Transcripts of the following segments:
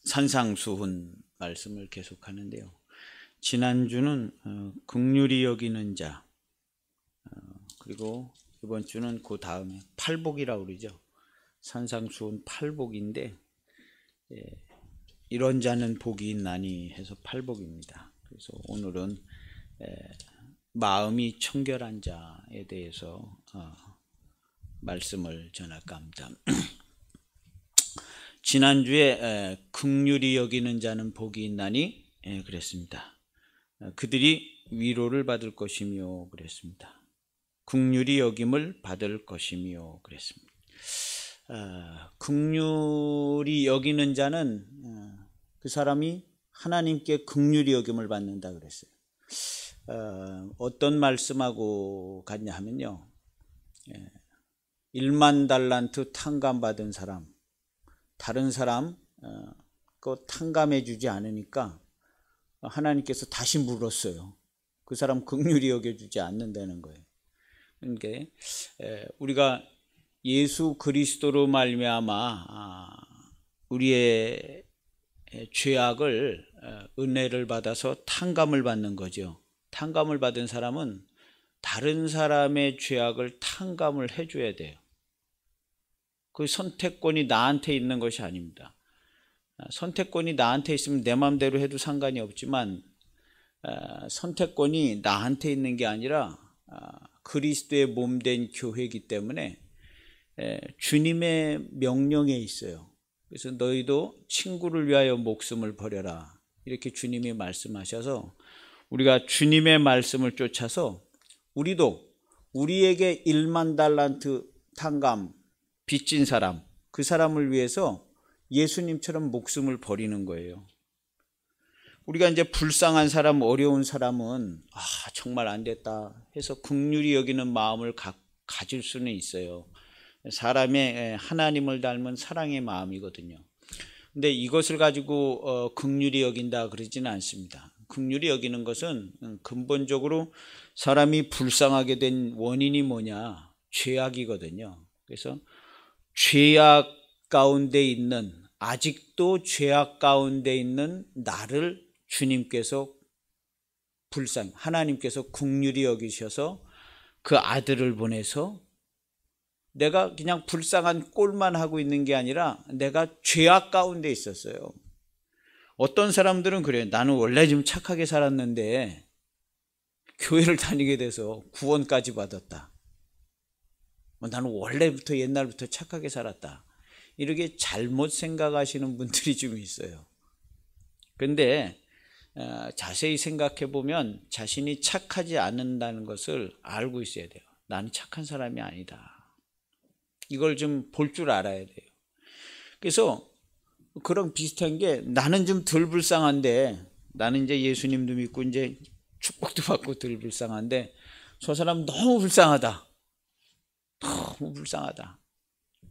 산상수훈 말씀을 계속하는데요. 지난주는 긍휼히 여기는 자, 그리고 이번 주는 그 다음에 팔복이라고 그러죠. 산상수훈 팔복인데, 이런 자는 복이 있나니 해서 팔복입니다. 그래서 오늘은 마음이 청결한 자에 대해서 말씀을 전할까 합니다. 지난주에 긍휼히 여기는 자는 복이 있나니 그랬습니다. 그들이 위로를 받을 것이며 그랬습니다. 긍휼히 여김을 받을 것이며 그랬습니다. 긍휼히 여기는 자는 그 사람이 하나님께 긍휼히 여김을 받는다 그랬어요. 어떤 말씀하고 같냐 하면요, 1만 달란트 탕감받은 사람, 다른 사람 그거 탕감해 주지 않으니까 하나님께서 다시 물었어요. 그 사람 긍휼히 여겨주지 않는다는 거예요. 그러니까 우리가 예수 그리스도로 말미암아 우리의 죄악을 은혜를 받아서 탕감을 받는 거죠. 탕감을 받은 사람은 다른 사람의 죄악을 탕감을 해줘야 돼요. 그 선택권이 나한테 있는 것이 아닙니다. 선택권이 나한테 있으면 내 마음대로 해도 상관이 없지만, 선택권이 나한테 있는 게 아니라 그리스도의 몸된 교회이기 때문에 주님의 명령에 있어요. 그래서 너희도 친구를 위하여 목숨을 버려라, 이렇게 주님이 말씀하셔서 우리가 주님의 말씀을 쫓아서 우리도 우리에게 1만 달란트 탕감 빚진 사람, 그 사람을 위해서 예수님처럼 목숨을 버리는 거예요. 우리가 이제 불쌍한 사람, 어려운 사람은 정말 안 됐다 해서 긍휼히 여기는 마음을 가질 수는 있어요. 사람의 하나님을 닮은 사랑의 마음이거든요. 근데 이것을 가지고 긍휼히 여긴다 그러지는 않습니다. 긍휼히 여기는 것은 근본적으로 사람이 불쌍하게 된 원인이 뭐냐? 죄악이거든요. 그래서 죄악 가운데 있는, 아직도 죄악 가운데 있는 나를 주님께서 하나님께서 긍휼히 여기셔서 그 아들을 보내서 내가 그냥 불쌍한 꼴만 하고 있는 게 아니라 내가 죄악 가운데 있었어요. 어떤 사람들은 그래요. 나는 원래 좀 착하게 살았는데 교회를 다니게 돼서 구원까지 받았다. 나는 원래부터 옛날부터 착하게 살았다. 이렇게 잘못 생각하시는 분들이 좀 있어요. 그런데 자세히 생각해 보면 자신이 착하지 않는다는 것을 알고 있어야 돼요. 나는 착한 사람이 아니다. 이걸 좀 볼 줄 알아야 돼요. 그래서 그런 비슷한 게, 나는 좀 덜 불쌍한데, 나는 이제 예수님도 믿고 이제 축복도 받고 덜 불쌍한데 저 사람 너무 불쌍하다. 너무 불쌍하다.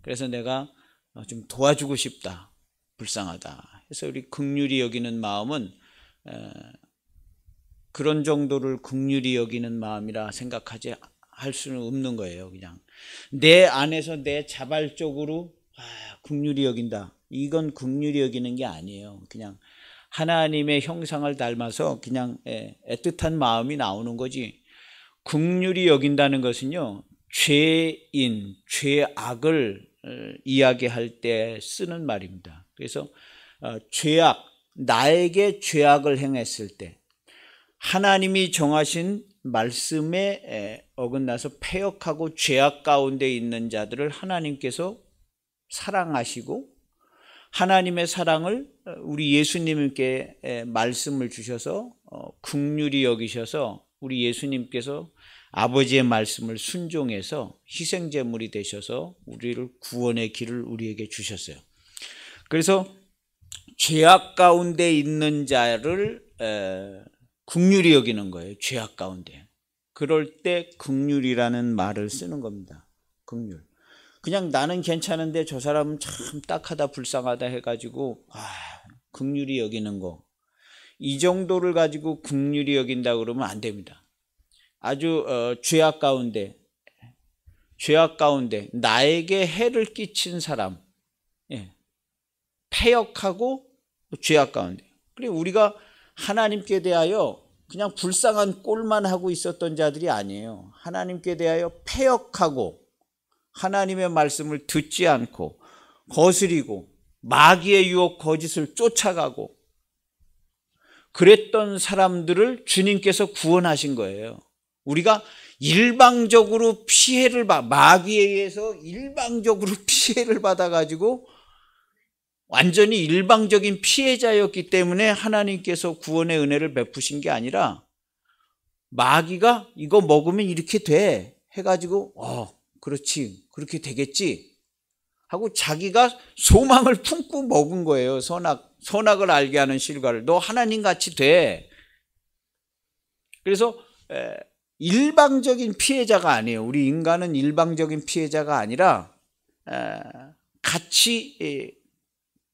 그래서 내가 좀 도와주고 싶다. 불쌍하다. 그래서 우리 긍휼히 여기는 마음은 그런 정도를 긍휼히 여기는 마음이라 생각하지 할 수는 없는 거예요. 그냥 내 안에서 내 자발적으로 긍휼히 여긴다. 이건 긍휼히 여기는 게 아니에요. 그냥 하나님의 형상을 닮아서 그냥 애틋한 마음이 나오는 거지. 긍휼히 여긴다는 것은요, 죄인, 죄악을 이야기할 때 쓰는 말입니다. 그래서 죄악, 나에게 죄악을 행했을 때 하나님이 정하신 말씀에 어긋나서 패역하고 죄악 가운데 있는 자들을 하나님께서 사랑하시고, 하나님의 사랑을 우리 예수님께 말씀을 주셔서 긍휼히 여기셔서 우리 예수님께서 아버지의 말씀을 순종해서 희생제물이 되셔서 우리를 구원의 길을 우리에게 주셨어요. 그래서 죄악 가운데 있는 자를 긍휼히 여기는 거예요. 죄악 가운데. 그럴 때 긍휼이라는 말을 쓰는 겁니다. 긍휼. 그냥 나는 괜찮은데 저 사람은 참 딱하다, 불쌍하다 해가지고 긍휼히 여기는 거, 이 정도를 가지고 긍휼히 여긴다 그러면 안 됩니다. 아주 죄악 가운데 나에게 해를 끼친 사람, 패역하고 죄악 가운데. 그리고 우리가 하나님께 대하여 그냥 불쌍한 꼴만 하고 있었던 자들이 아니에요. 하나님께 대하여 패역하고 하나님의 말씀을 듣지 않고 거스리고 마귀의 유혹 거짓을 쫓아가고 그랬던 사람들을 주님께서 구원하신 거예요. 우리가 일방적으로 마귀에 의해서 일방적으로 피해를 받아가지고 완전히 일방적인 피해자였기 때문에 하나님께서 구원의 은혜를 베푸신 게 아니라 마귀가 이거 먹으면 이렇게 돼 해가지고 그렇지 그렇게 되겠지 하고 자기가 소망을 품고 먹은 거예요. 선악을 알게 하는 실과를. 너 하나님같이 돼. 그래서 일방적인 피해자가 아니에요. 우리 인간은 일방적인 피해자가 아니라 같이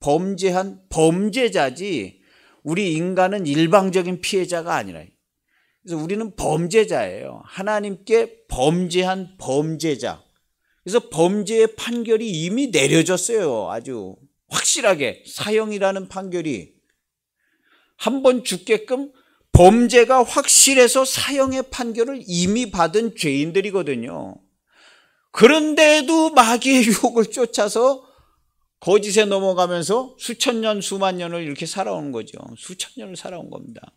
범죄한 범죄자지 우리 인간은 일방적인 피해자가 아니라. 그래서 우리는 범죄자예요. 하나님께 범죄한 범죄자. 그래서 범죄의 판결이 이미 내려졌어요. 아주 확실하게 사형이라는 판결이 한 번 죽게끔 범죄가 확실해서 사형의 판결을 이미 받은 죄인들이거든요. 그런데도 마귀의 유혹을 쫓아서 거짓에 넘어가면서 수천 년 수만 년을 이렇게 살아온 거죠. 수천 년을 살아온 겁니다.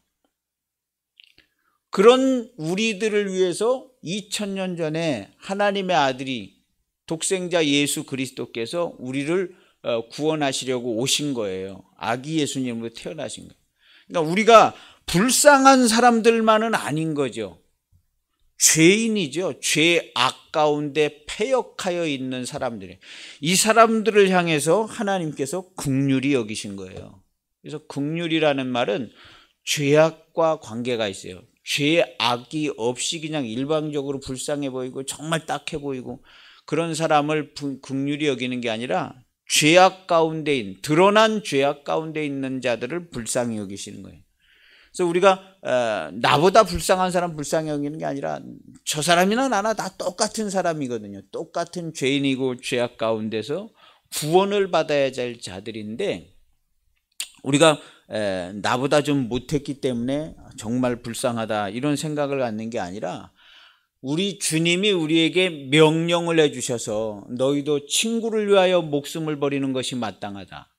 그런 우리들을 위해서 2000년 전에 하나님의 아들이 독생자 예수 그리스도께서 우리를 구원하시려고 오신 거예요. 아기 예수님으로 태어나신 거예요. 그러니까 우리가 불쌍한 사람들만은 아닌 거죠. 죄인이죠. 죄악 가운데 패역하여 있는 사람들이. 이 사람들을 향해서 하나님께서 긍휼히 여기신 거예요. 그래서 긍휼이라는 말은 죄악과 관계가 있어요. 죄악이 없이 그냥 일방적으로 불쌍해 보이고 정말 딱해 보이고 그런 사람을 긍휼히 여기는 게 아니라 죄악 가운데 드러난 죄악 가운데 있는 자들을 불쌍히 여기시는 거예요. 그래서 우리가 나보다 불쌍한 사람 불쌍히 여기는 게 아니라 저 사람이나 나나 다 똑같은 사람이거든요. 똑같은 죄인이고 죄악 가운데서 구원을 받아야 할 자들인데 우리가 나보다 좀 못했기 때문에 정말 불쌍하다 이런 생각을 갖는 게 아니라 우리 주님이 우리에게 명령을 해주셔서 너희도 친구를 위하여 목숨을 버리는 것이 마땅하다.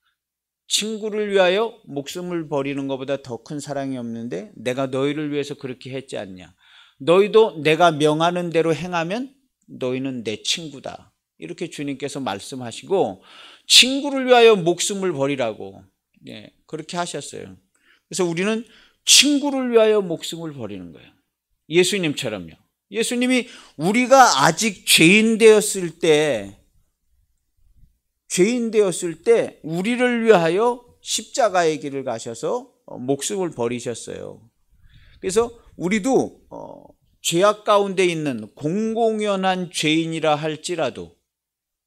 친구를 위하여 목숨을 버리는 것보다 더 큰 사랑이 없는데 내가 너희를 위해서 그렇게 했지 않냐. 너희도 내가 명하는 대로 행하면 너희는 내 친구다. 이렇게 주님께서 말씀하시고 친구를 위하여 목숨을 버리라고 그렇게 하셨어요. 그래서 우리는 친구를 위하여 목숨을 버리는 거예요. 예수님처럼요. 예수님이 우리가 아직 죄인 되었을 때 우리를 위하여 십자가의 길을 가셔서 목숨을 버리셨어요. 그래서 우리도 죄악 가운데 있는 공공연한 죄인이라 할지라도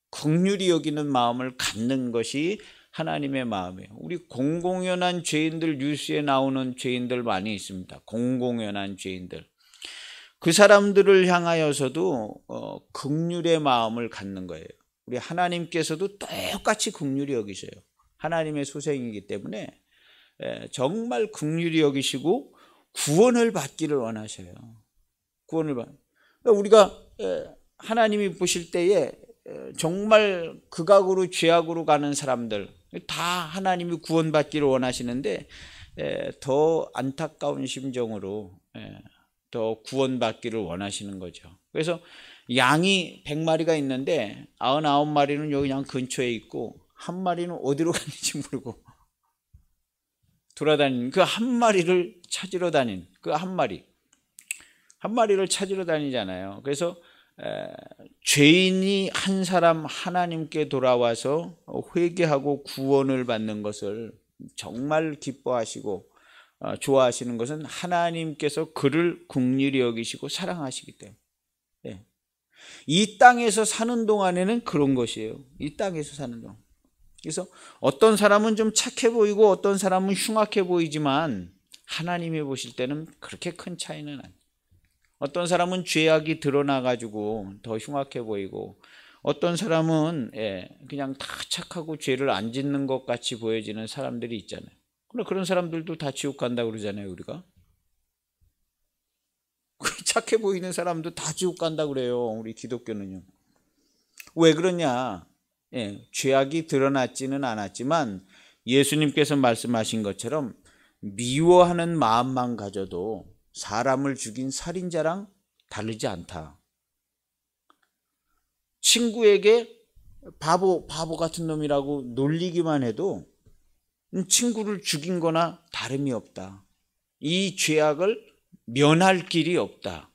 긍휼히 여기는 마음을 갖는 것이 하나님의 마음이에요. 우리 공공연한 죄인들, 뉴스에 나오는 죄인들 많이 있습니다. 공공연한 죄인들. 그 사람들을 향하여서도 긍휼의 마음을 갖는 거예요. 우리 하나님께서도 똑같이 긍휼히 여기셔요. 하나님의 소생이기 때문에 정말 긍휼히 여기시고 구원을 받기를 원하셔요. 구원을 받. 우리가 하나님이 보실 때에 정말 극악으로 죄악으로 가는 사람들 다 하나님이 구원받기를 원하시는데 더 안타까운 심정으로 더 구원받기를 원하시는 거죠. 그래서 양이 100마리가 있는데 99마리는 여기 그냥 근처에 있고 한 마리는 어디로 갔는지 모르고 돌아다니는 그 한 마리를 찾으러 다닌 그 한 마리를 찾으러 다니잖아요. 그래서 죄인이 한 사람 하나님께 돌아와서 회개하고 구원을 받는 것을 정말 기뻐하시고 좋아하시는 것은 하나님께서 그를 긍휼히 여기시고 사랑하시기 때문에 이 땅에서 사는 동안에는 그런 것이에요. 이 땅에서 사는 동안. 그래서 어떤 사람은 좀 착해 보이고 어떤 사람은 흉악해 보이지만 하나님이 보실 때는 그렇게 큰 차이는 아니에요. 어떤 사람은 죄악이 드러나가지고 더 흉악해 보이고 어떤 사람은 그냥 다 착하고 죄를 안 짓는 것 같이 보여지는 사람들이 있잖아요. 그런데 그런 사람들도 다 지옥 간다고 그러잖아요, 우리가. 착해 보이는 사람도 다 지옥 간다고 그래요, 우리 기독교는요. 왜 그러냐? 죄악이 드러났지는 않았지만 예수님께서 말씀하신 것처럼 미워하는 마음만 가져도 사람을 죽인 살인자랑 다르지 않다. 친구에게 바보 같은 놈이라고 놀리기만 해도 친구를 죽인 거나 다름이 없다. 이 죄악을 면할 길이 없다.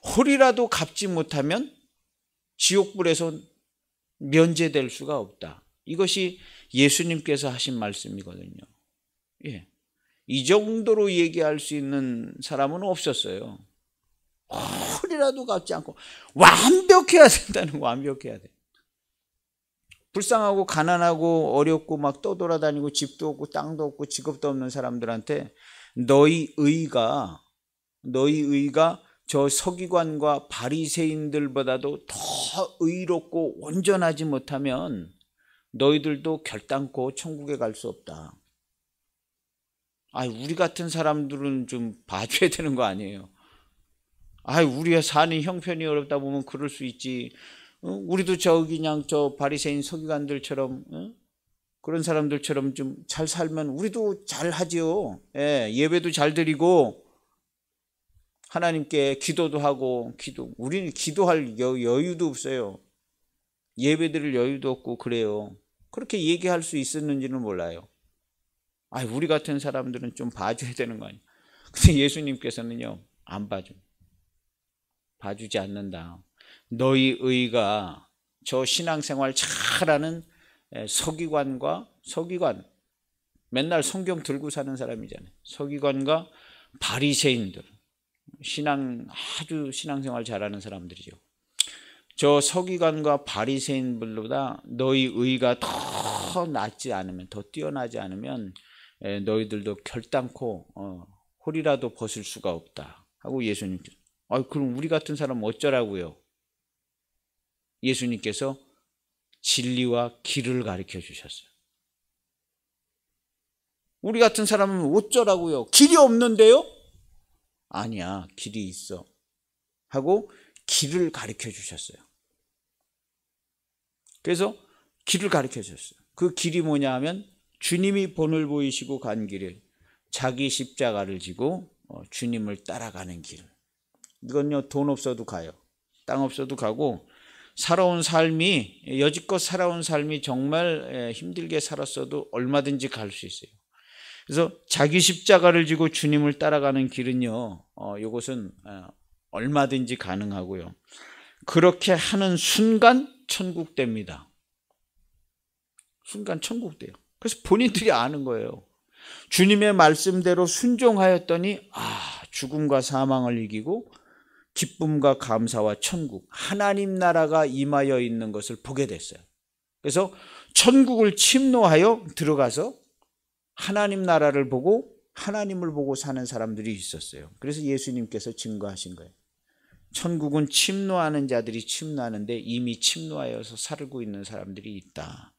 홀이라도 갚지 못하면 지옥불에서 면제될 수가 없다. 이것이 예수님께서 하신 말씀이거든요. 이 정도로 얘기할 수 있는 사람은 없었어요. 홀이라도 갚지 않고 완벽해야 된다는 거, 완벽해야 돼. 불쌍하고 가난하고 어렵고 막 떠돌아다니고 집도 없고 땅도 없고 직업도 없는 사람들한테 너희 의가 저 서기관과 바리새인들보다도 더 의롭고 온전하지 못하면 너희들도 결단코 천국에 갈 수 없다. 우리 같은 사람들은 좀 봐줘야 되는 거 아니에요? 우리가 사는 형편이 어렵다 보면 그럴 수 있지. 우리도 그냥 저 바리새인 서기관들처럼 그런 사람들처럼 좀 잘 살면 우리도 잘 하지요. 예배도 잘 드리고 하나님께 기도도 하고 우리는 기도할 여유도 없어요. 예배 드릴 여유도 없고 그래요. 그렇게 얘기할 수 있었는지는 몰라요. 우리 같은 사람들은 좀 봐줘야 되는 거 아니에요? 근데 예수님께서는요, 안 봐주지 않는다. 너희 의가 저 신앙생활 잘하는 서기관 맨날 성경 들고 사는 사람이잖아요. 서기관과 바리새인들, 아주 신앙생활 잘하는 사람들이죠. 저 서기관과 바리새인들보다 너희 의가 더 낫지 않으면, 더 뛰어나지 않으면 너희들도 결단코 홀이라도 벗을 수가 없다 하고 예수님께서, 그럼 우리 같은 사람은 어쩌라고요? 예수님께서 진리와 길을 가르쳐 주셨어요. 우리 같은 사람은 어쩌라고요? 길이 없는데요? 아니야, 길이 있어 하고 길을 가르쳐 주셨어요. 그래서 길을 가르쳐 주셨어요. 그 길이 뭐냐 하면 주님이 본을 보이시고 간 길을, 자기 십자가를 지고 주님을 따라가는 길. 이건요, 돈 없어도 가요. 땅 없어도 가고, 여지껏 살아온 삶이 정말 힘들게 살았어도 얼마든지 갈 수 있어요. 그래서 자기 십자가를 지고 주님을 따라가는 길은요, 이것은 얼마든지 가능하고요. 그렇게 하는 순간 천국 됩니다. 순간 천국 돼요. 그래서 본인들이 아는 거예요. 주님의 말씀대로 순종하였더니 죽음과 사망을 이기고 기쁨과 감사와 천국, 하나님 나라가 임하여 있는 것을 보게 됐어요. 그래서 천국을 침노하여 들어가서 하나님 나라를 보고 하나님을 보고 사는 사람들이 있었어요. 그래서 예수님께서 증거하신 거예요. 천국은 침노하는 자들이 침노하는데 이미 침노하여서 살고 있는 사람들이 있다.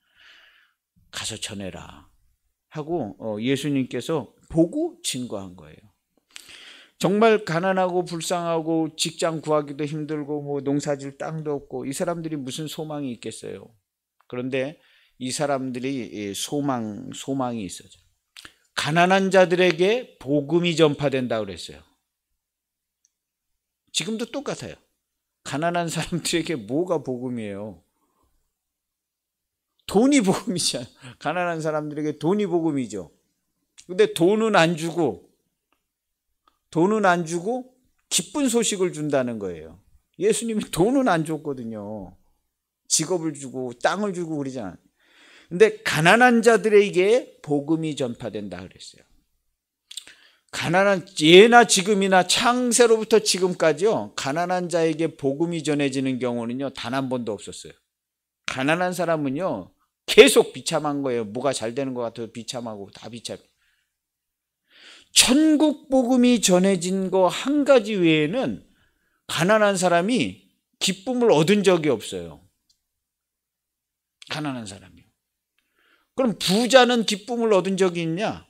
가서 전해라 하고 예수님께서 보고 증거한 거예요. 정말 가난하고 불쌍하고 직장 구하기도 힘들고 농사질 땅도 없고 이 사람들이 무슨 소망이 있겠어요. 그런데 이 사람들이 소망이 있어요. 가난한 자들에게 복음이 전파된다고 그랬어요. 지금도 똑같아요. 가난한 사람들에게 뭐가 복음이에요? 돈이 복음이잖아요. 가난한 사람들에게 돈이 복음이죠. 근데 돈은 안 주고 기쁜 소식을 준다는 거예요. 예수님이 돈은 안 줬거든요. 직업을 주고 땅을 주고 그러잖아요. 근데 가난한 자들에게 복음이 전파된다 그랬어요. 가난한, 예나 지금이나 창세로부터 지금까지요, 가난한 자에게 복음이 전해지는 경우는요, 단 한 번도 없었어요. 가난한 사람은요, 계속 비참한 거예요. 뭐가 잘 되는 것 같아도 비참하고 다 비참해요. 천국 복음이 전해진 거 한 가지 외에는 가난한 사람이 기쁨을 얻은 적이 없어요. 가난한 사람이요. 그럼 부자는 기쁨을 얻은 적이 있냐?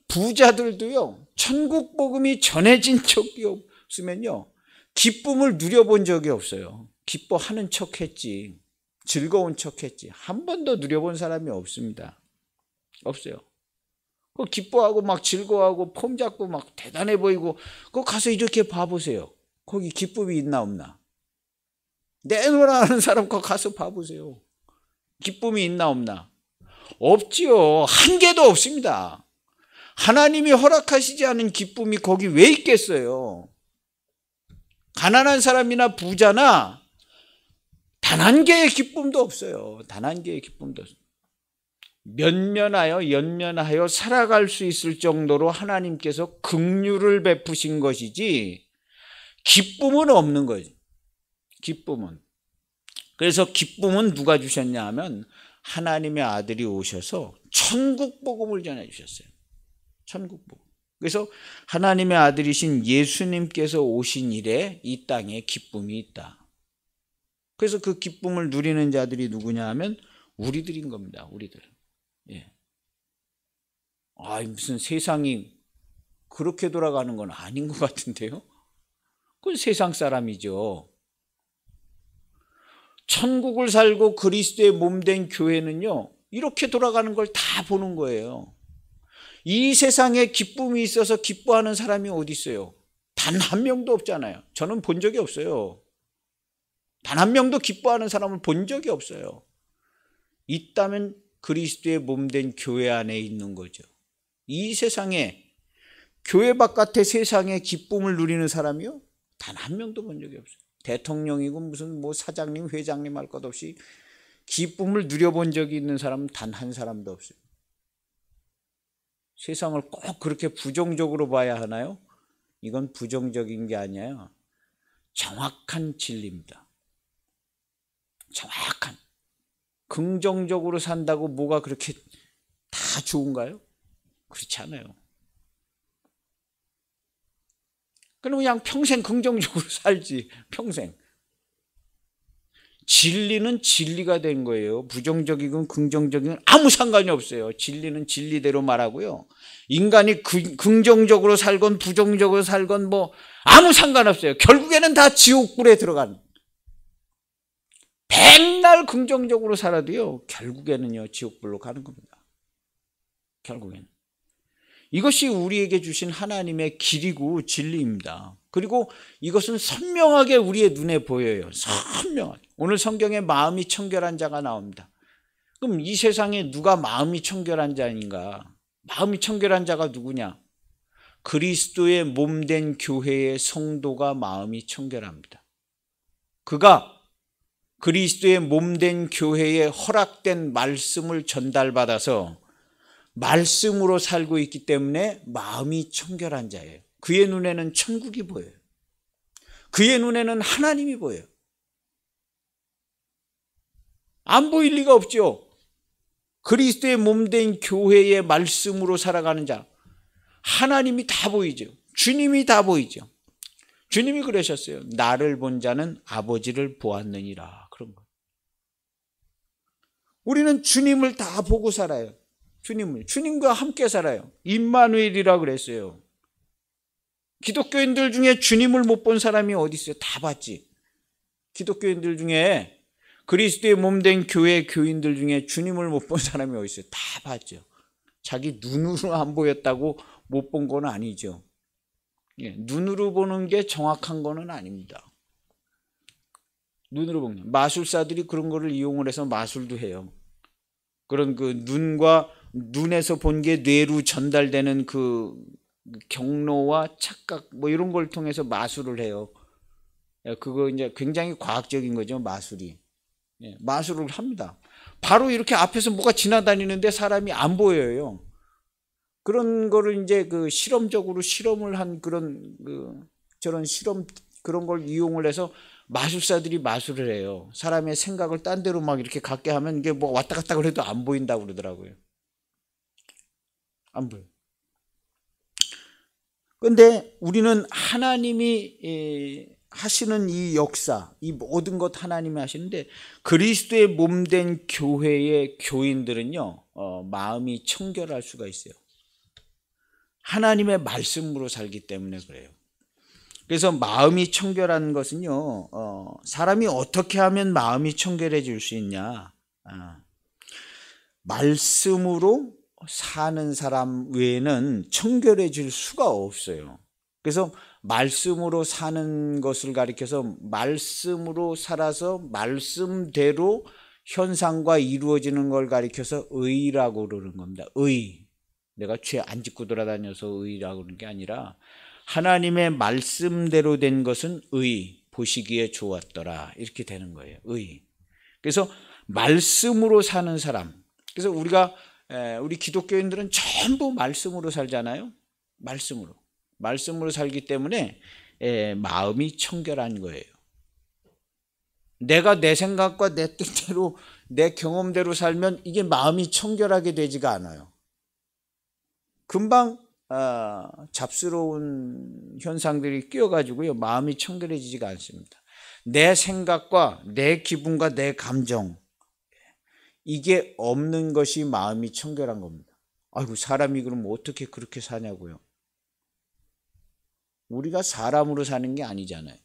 부자들도요, 천국 복음이 전해진 적이 없으면요, 기쁨을 누려본 적이 없어요. 기뻐하는 척 했지, 즐거운 척 했지, 한 번도 누려본 사람이 없습니다. 없어요. 그 기뻐하고 막 즐거워하고 폼 잡고 막 대단해 보이고, 그거 가서 이렇게 봐보세요. 거기 기쁨이 있나 없나? 내놓으라 하는 사람 거 가서 봐보세요. 기쁨이 있나 없나? 없지요. 한 개도 없습니다. 하나님이 허락하시지 않은 기쁨이 거기 왜 있겠어요? 가난한 사람이나 부자나 단 한 개의 기쁨도 없어요. 단 한 개의 기쁨도 없어요. 면면하여 연면하여 살아갈 수 있을 정도로 하나님께서 긍휼을 베푸신 것이지 기쁨은 없는 거죠. 기쁨은. 그래서 기쁨은 누가 주셨냐 하면 하나님의 아들이 오셔서 천국 복음을 전해 주셨어요. 천국 복음. 그래서 하나님의 아들이신 예수님께서 오신 이래 이 땅에 기쁨이 있다. 그래서 그 기쁨을 누리는 자들이 누구냐 하면 우리들인 겁니다. 우리들. 예. 무슨 세상이 그렇게 돌아가는 건 아닌 것 같은데요. 그건 세상 사람이죠. 천국을 살고 그리스도의 몸된 교회는요, 이렇게 돌아가는 걸 다 보는 거예요. 이 세상에 기쁨이 있어서 기뻐하는 사람이 어디 있어요? 단 한 명도 없잖아요. 저는 본 적이 없어요. 단 한 명도 기뻐하는 사람을 본 적이 없어요. 있다면 그리스도의 몸된 교회 안에 있는 거죠. 이 세상에, 교회 바깥의 세상에 기쁨을 누리는 사람이요, 단 한 명도 본 적이 없어요. 대통령이고 무슨 뭐 사장님, 회장님 할 것 없이 기쁨을 누려본 적이 있는 사람은 단 한 사람도 없어요. 세상을 꼭 그렇게 부정적으로 봐야 하나요? 이건 부정적인 게 아니에요. 정확한 진리입니다. 정확한. 긍정적으로 산다고 뭐가 그렇게 다 좋은가요? 그렇지 않아요. 그럼 그냥 평생 긍정적으로 살지, 평생. 진리는 진리가 된 거예요. 부정적이건 긍정적이건 아무 상관이 없어요. 진리는 진리대로 말하고요. 인간이 긍정적으로 살건 부정적으로 살건 뭐 아무 상관없어요. 결국에는 다 지옥불에 들어가는. 백날 긍정적으로 살아도요, 결국에는요, 지옥불로 가는 겁니다. 결국에는. 이것이 우리에게 주신 하나님의 길이고 진리입니다. 그리고 이것은 선명하게 우리의 눈에 보여요. 선명하게. 오늘 성경에 마음이 청결한 자가 나옵니다. 그럼 이 세상에 누가 마음이 청결한 자인가? 마음이 청결한 자가 누구냐? 그리스도의 몸된 교회의 성도가 마음이 청결합니다. 그가 그리스도의 몸된 교회에 허락된 말씀을 전달받아서 말씀으로 살고 있기 때문에 마음이 청결한 자예요. 그의 눈에는 천국이 보여요. 그의 눈에는 하나님이 보여요. 안 보일 리가 없죠. 그리스도의 몸된 교회의 말씀으로 살아가는 자, 하나님이 다 보이죠. 주님이 다 보이죠. 주님이 그러셨어요. 나를 본 자는 아버지를 보았느니라. 그런 거. 우리는 주님을 다 보고 살아요. 주님과 함께 살아요. 임마누엘이라 그랬어요. 기독교인들 중에 주님을 못 본 사람이 어디 있어요? 다 봤지. 기독교인들 중에 그리스도의 몸된 교회 교인들 중에 주님을 못 본 사람이 어디 있어요? 다 봤죠. 자기 눈으로 안 보였다고 못 본 건 아니죠. 예, 눈으로 보는 게 정확한 거는 아닙니다. 눈으로 보는. 마술사들이 그런 거를 이용을 해서 마술도 해요. 그런 그 눈에서 본 게 뇌로 전달되는 그 경로와 착각 뭐 이런 걸 통해서 마술을 해요. 그거 이제 굉장히 과학적인 거죠, 마술이. 예, 마술을 합니다. 바로 이렇게 앞에서 뭐가 지나다니는데 사람이 안 보여요. 그런 거를 이제 그 실험적으로 실험을 한 저런 실험 그런 걸 이용을 해서 마술사들이 마술을 해요. 사람의 생각을 딴 데로 막 이렇게 갖게 하면 이게 뭐 왔다 갔다 그래도 안 보인다고 그러더라고요. 안 보여. 그런데 우리는 하시는 이 역사, 이 모든 것 하나님이 하시는데 그리스도의 몸된 교회의 교인들은요, 마음이 청결할 수가 있어요. 하나님의 말씀으로 살기 때문에 그래요. 그래서 마음이 청결한 것은요, 사람이 어떻게 하면 마음이 청결해질 수 있냐? 말씀으로 사는 사람 외에는 청결해질 수가 없어요. 그래서 말씀으로 사는 것을 가리켜서 말씀으로 살아서 말씀대로 현상과 이루어지는 걸 가리켜서 의라고 그러는 겁니다. 의. 내가 죄 안 짓고 돌아다녀서 의라고 그러는 게 아니라 하나님의 말씀대로 된 것은 의, 보시기에 좋았더라, 이렇게 되는 거예요. 의. 그래서 말씀으로 사는 사람. 그래서 우리 기독교인들은 전부 말씀으로 살잖아요. 말씀으로 살기 때문에 마음이 청결한 거예요. 내가 내 생각과 내 뜻대로 내 경험대로 살면 이게 마음이 청결하게 되지가 않아요. 금방 잡스러운 현상들이 끼어가지고요, 마음이 청결해지지가 않습니다. 내 생각과 내 기분과 내 감정, 이게 없는 것이 마음이 청결한 겁니다. 아이고, 사람이 그럼 어떻게 그렇게 사냐고요. 우리가 사람으로 사는 게 아니잖아요.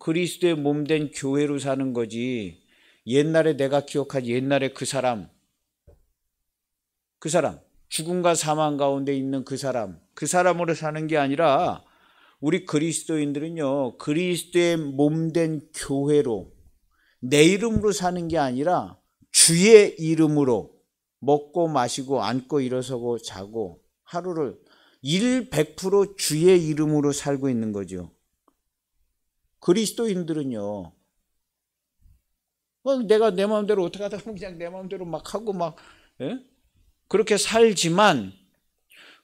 그리스도의 몸된 교회로 사는 거지. 옛날에 내가 기억한 옛날에 그 사람, 죽음과 사망 가운데 있는 그 사람으로 사는 게 아니라 우리 그리스도인들은요, 그리스도의 몸된 교회로 내 이름으로 사는 게 아니라 주의 이름으로 먹고 마시고 앉고 일어서고 자고 하루를 100% 주의 이름으로 살고 있는 거죠. 그리스도인들은요, 내가 내 마음대로 어떻게 하다 보면 그냥 내 마음대로 막 하고 그렇게 살지만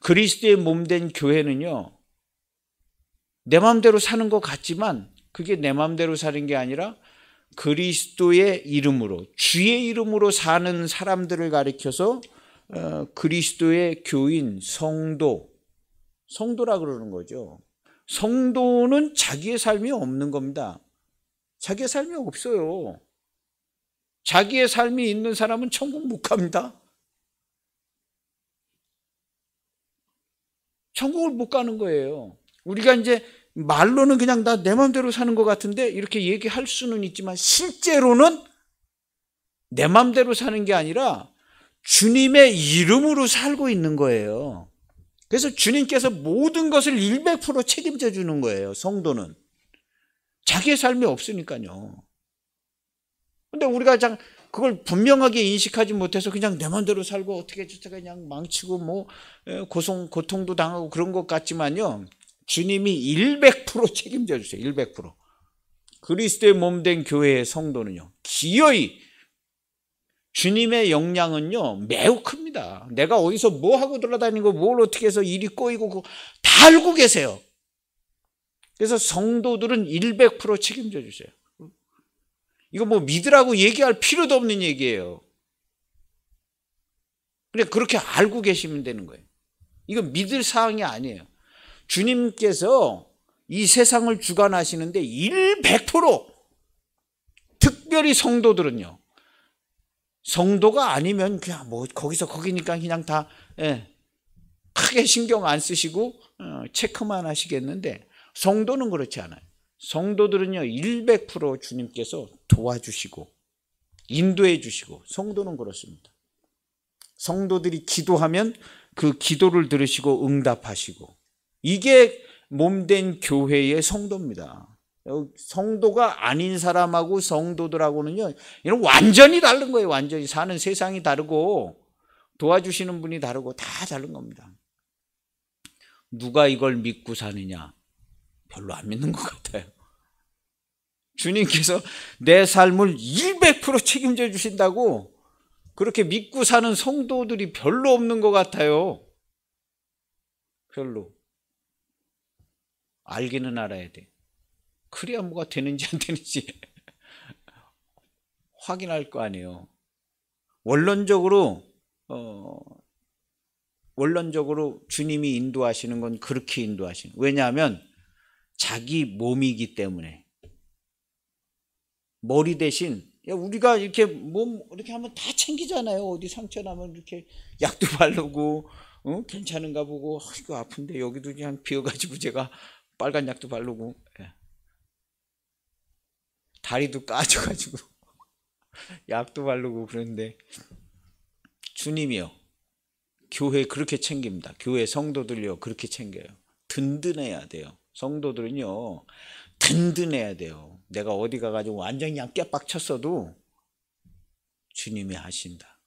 그리스도의 몸된 교회는요, 내 마음대로 사는 것 같지만 그게 내 마음대로 사는 게 아니라 그리스도의 이름으로, 주의 이름으로 사는 사람들을 가리켜서 그리스도의 교인, 성도라 그러는 거죠. 성도는 자기의 삶이 없는 겁니다. 자기의 삶이 없어요. 자기의 삶이 있는 사람은 천국 못 갑니다. 천국을 못 가는 거예요. 우리가 이제 말로는 그냥 나 내 마음대로 사는 것 같은데 이렇게 얘기할 수는 있지만 실제로는 내 마음대로 사는 게 아니라 주님의 이름으로 살고 있는 거예요. 그래서 주님께서 모든 것을 100% 책임져 주는 거예요. 성도는 자기의 삶이 없으니까요. 근데 우리가 그걸 분명하게 인식하지 못해서 그냥 내 마음대로 살고 어떻게 그냥 망치고 고통도 당하고 그런 것 같지만요, 주님이 100% 책임져 주세요. 100%. 그리스도의 몸된 교회의 성도는요, 기어이 주님의 역량은요 매우 큽니다. 내가 어디서 뭐 하고 돌아다니고 뭘 어떻게 해서 일이 꼬이고 다 알고 계세요. 그래서 성도들은 100% 책임져 주세요. 이거 믿으라고 얘기할 필요도 없는 얘기예요. 그냥 그렇게 알고 계시면 되는 거예요. 이거 믿을 사항이 아니에요. 주님께서 이 세상을 주관하시는데 100% 특별히 성도들은요, 성도가 아니면 그냥 거기서 거기니까 그냥 다 크게 신경 안 쓰시고 체크만 하시겠는데 성도는 그렇지 않아요. 성도들은요 100% 주님께서 도와주시고 인도해 주시고, 성도는 그렇습니다. 성도들이 기도하면 그 기도를 들으시고 응답하시고, 이게 몸된 교회의 성도입니다. 성도가 아닌 사람하고 성도들하고는요, 이런 완전히 다른 거예요. 완전히 사는 세상이 다르고 도와주시는 분이 다르고 다 다른 겁니다. 누가 이걸 믿고 사느냐? 별로 안 믿는 것 같아요. 주님께서 내 삶을 100% 책임져 주신다고 그렇게 믿고 사는 성도들이 별로 없는 것 같아요. 별로. 알기는 알아야 돼. 그래야 뭐가 되는지 안 되는지 확인할 거 아니에요. 원론적으로 주님이 인도하시는 건 그렇게 인도하시는. 왜냐하면 자기 몸이기 때문에. 머리 대신 우리가 이렇게 몸 이렇게 하면 다 챙기잖아요. 어디 상처 나면 이렇게 약도 바르고 괜찮은가 보고 이거 아픈데 여기도 그냥 비어가지고 제가 빨간 약도 바르고 다리도 까져가지고 약도 바르고 그러는데 주님이요 교회 그렇게 챙깁니다. 교회 성도들요 그렇게 챙겨요. 든든해야 돼요. 성도들은요 든든해야 돼요. 내가 어디 가가지고 완전히 그냥 깨빡 쳤어도 주님이 하신다.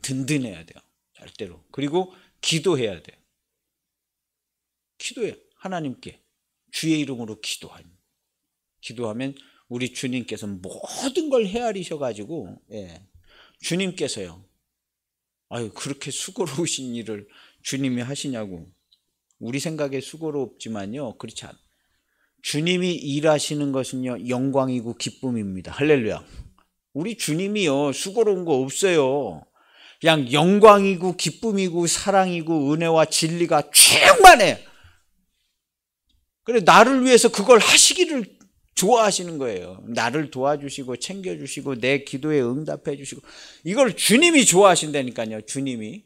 든든해야 돼요. 절대로. 그리고 기도해야 돼요. 기도해요. 하나님께 주의 이름으로 기도하면 우리 주님께서 모든 걸 헤아리셔가지고 주님께서요 아유 그렇게 수고로우신 일을 주님이 하시냐고. 우리 생각에 수고롭지만요 그렇지 않아요. 주님이 일하시는 것은요 영광이고 기쁨입니다. 할렐루야. 우리 주님이요 수고로운 거 없어요. 그냥 영광이고 기쁨이고 사랑이고 은혜와 진리가 충만해. 그래 나를 위해서 그걸 하시기를 좋아하시는 거예요. 나를 도와주시고 챙겨주시고 내 기도에 응답해 주시고 이걸 주님이 좋아하신다니까요. 주님이.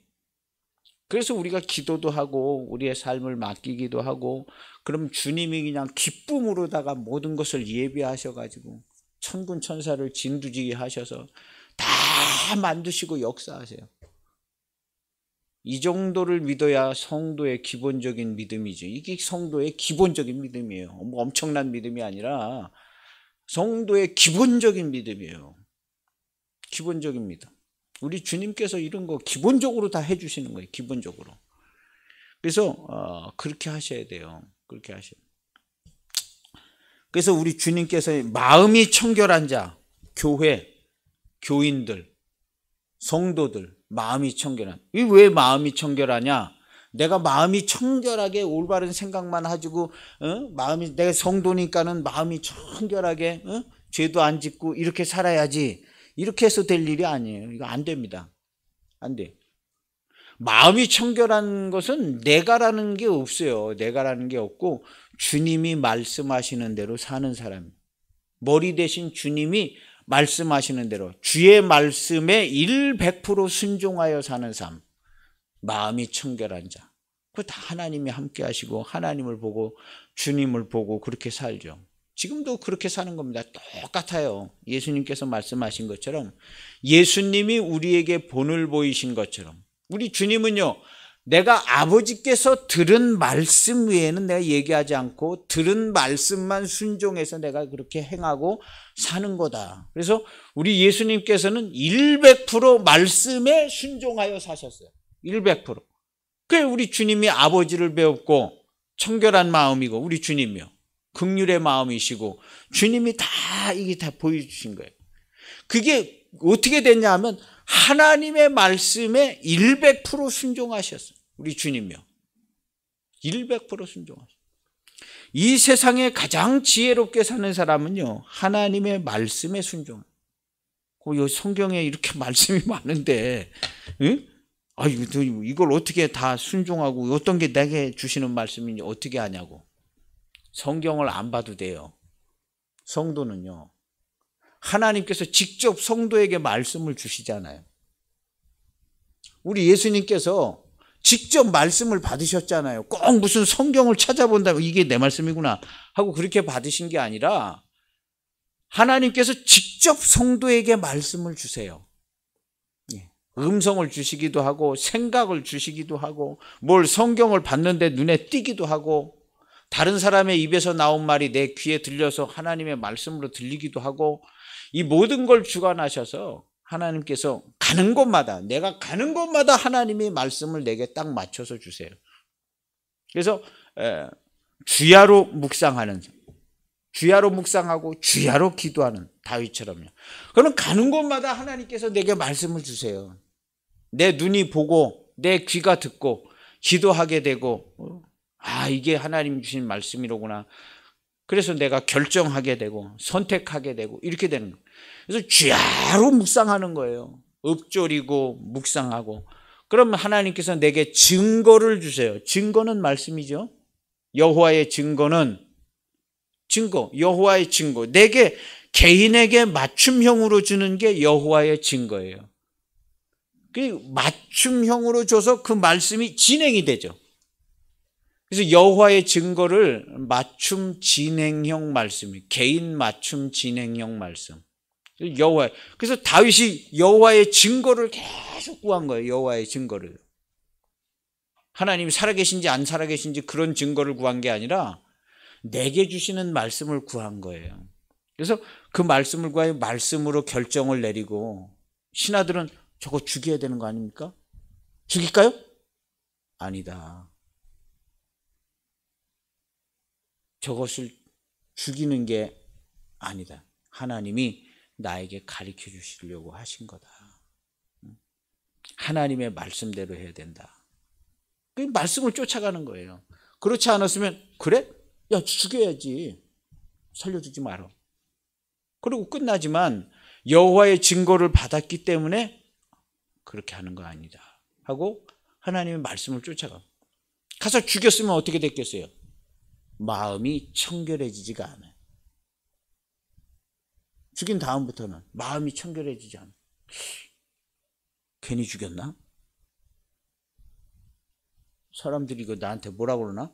그래서 우리가 기도도 하고 우리의 삶을 맡기기도 하고 그럼 주님이 그냥 기쁨으로다가 모든 것을 예비하셔가지고 천군 천사를 진두지게 하셔서 다 만드시고 역사하세요. 이 정도를 믿어야 성도의 기본적인 믿음이죠. 이게 성도의 기본적인 믿음이에요. 뭐 엄청난 믿음이 아니라 성도의 기본적인 믿음이에요. 기본적인 믿음. 우리 주님께서 이런 거 기본적으로 다 해주시는 거예요. 기본적으로. 그래서 그렇게 하셔야 돼요. 그렇게 하셔야 돼요. 그래서 우리 주님께서 마음이 청결한 자, 교회, 교인들, 성도들 마음이 청결한. 이 왜 마음이 청결하냐? 내가 마음이 청결하게 올바른 생각만 가지고 마음이 내가 성도니까는 마음이 청결하게 죄도 안 짓고 이렇게 살아야지. 이렇게 해서 될 일이 아니에요. 이거 안 됩니다. 안 돼. 마음이 청결한 것은 내가라는 게 없어요. 내가라는 게 없고 주님이 말씀하시는 대로 사는 사람. 머리 대신 주님이 말씀하시는 대로 주의 말씀에 100% 순종하여 사는 삶. 마음이 청결한 자. 그거 다 하나님이 함께 하시고 하나님을 보고 주님을 보고 그렇게 살죠. 지금도 그렇게 사는 겁니다. 똑같아요. 예수님께서 말씀하신 것처럼 예수님이 우리에게 본을 보이신 것처럼 우리 주님은요. 내가 아버지께서 들은 말씀 외에는 내가 얘기하지 않고 들은 말씀만 순종해서 내가 그렇게 행하고 사는 거다. 그래서 우리 예수님께서는 100% 말씀에 순종하여 사셨어요. 100%. 그게 우리 주님이 아버지를 배웠고 청결한 마음이고 우리 주님이요. 긍휼의 마음이시고 주님이 다 이게 다 보여주신 거예요. 그게 어떻게 됐냐 하면 하나님의 말씀에 100% 순종하셨어요. 우리 주님이요. 100% 순종하셨어요. 이 세상에 가장 지혜롭게 사는 사람은요. 하나님의 말씀에 순종. 성경에 이렇게 말씀이 많은데 이걸 어떻게 다 순종하고 어떤 게 내게 주시는 말씀인지 어떻게 하냐고. 성경을 안 봐도 돼요. 성도는요. 하나님께서 직접 성도에게 말씀을 주시잖아요. 우리 예수님께서 직접 말씀을 받으셨잖아요. 꼭 무슨 성경을 찾아본다고 이게 내 말씀이구나 하고 그렇게 받으신 게 아니라 하나님께서 직접 성도에게 말씀을 주세요. 음성을 주시기도 하고 생각을 주시기도 하고 뭘 성경을 봤는데 눈에 띄기도 하고 다른 사람의 입에서 나온 말이 내 귀에 들려서 하나님의 말씀으로 들리기도 하고 이 모든 걸 주관하셔서 하나님께서 가는 곳마다 내가 가는 곳마다 하나님의 말씀을 내게 딱 맞춰서 주세요. 그래서 주야로 묵상하는 주야로 묵상하고 주야로 기도하는 다윗처럼요. 그럼 가는 곳마다 하나님께서 내게 말씀을 주세요. 내 눈이 보고 내 귀가 듣고 기도하게 되고 이게 하나님 주신 말씀이로구나. 그래서 내가 결정하게 되고 선택하게 되고 이렇게 되는 거예요. 그래서 주야로 묵상하는 거예요. 읊조리고 묵상하고. 그러면 하나님께서 내게 증거를 주세요. 증거는 말씀이죠. 여호와의 증거는 증거, 여호와의 증거. 내게 개인에게 맞춤형으로 주는 게 여호와의 증거예요. 그 맞춤형으로 줘서 그 말씀이 진행이 되죠. 그래서 여호와의 증거를 맞춤 진행형 말씀이, 개인 맞춤 진행형 말씀. 여호와. 그래서 다윗이 여호와의 증거를 계속 구한 거예요. 여호와의 증거를. 하나님이 살아계신지 안 살아계신지 그런 증거를 구한 게 아니라 내게 주시는 말씀을 구한 거예요. 그래서 그 말씀을 구하여 말씀으로 결정을 내리고, 신하들은 저거 죽여야 되는 거 아닙니까? 죽일까요? 아니다. 저것을 죽이는 게 아니다. 하나님이 나에게 가르쳐 주시려고 하신 거다. 하나님의 말씀대로 해야 된다. 그 말씀을 쫓아가는 거예요. 그렇지 않았으면, 그래? 야, 죽여야지. 살려주지 마라. 그리고 끝나지만 여호와의 증거를 받았기 때문에 그렇게 하는 거 아니다 하고 하나님의 말씀을 쫓아가. 가서 죽였으면 어떻게 됐겠어요? 마음이 청결해지지가 않아요. 죽인 다음부터는 마음이 청결해지지 않아요. 괜히 죽였나? 사람들이 이거 나한테 뭐라고 그러나?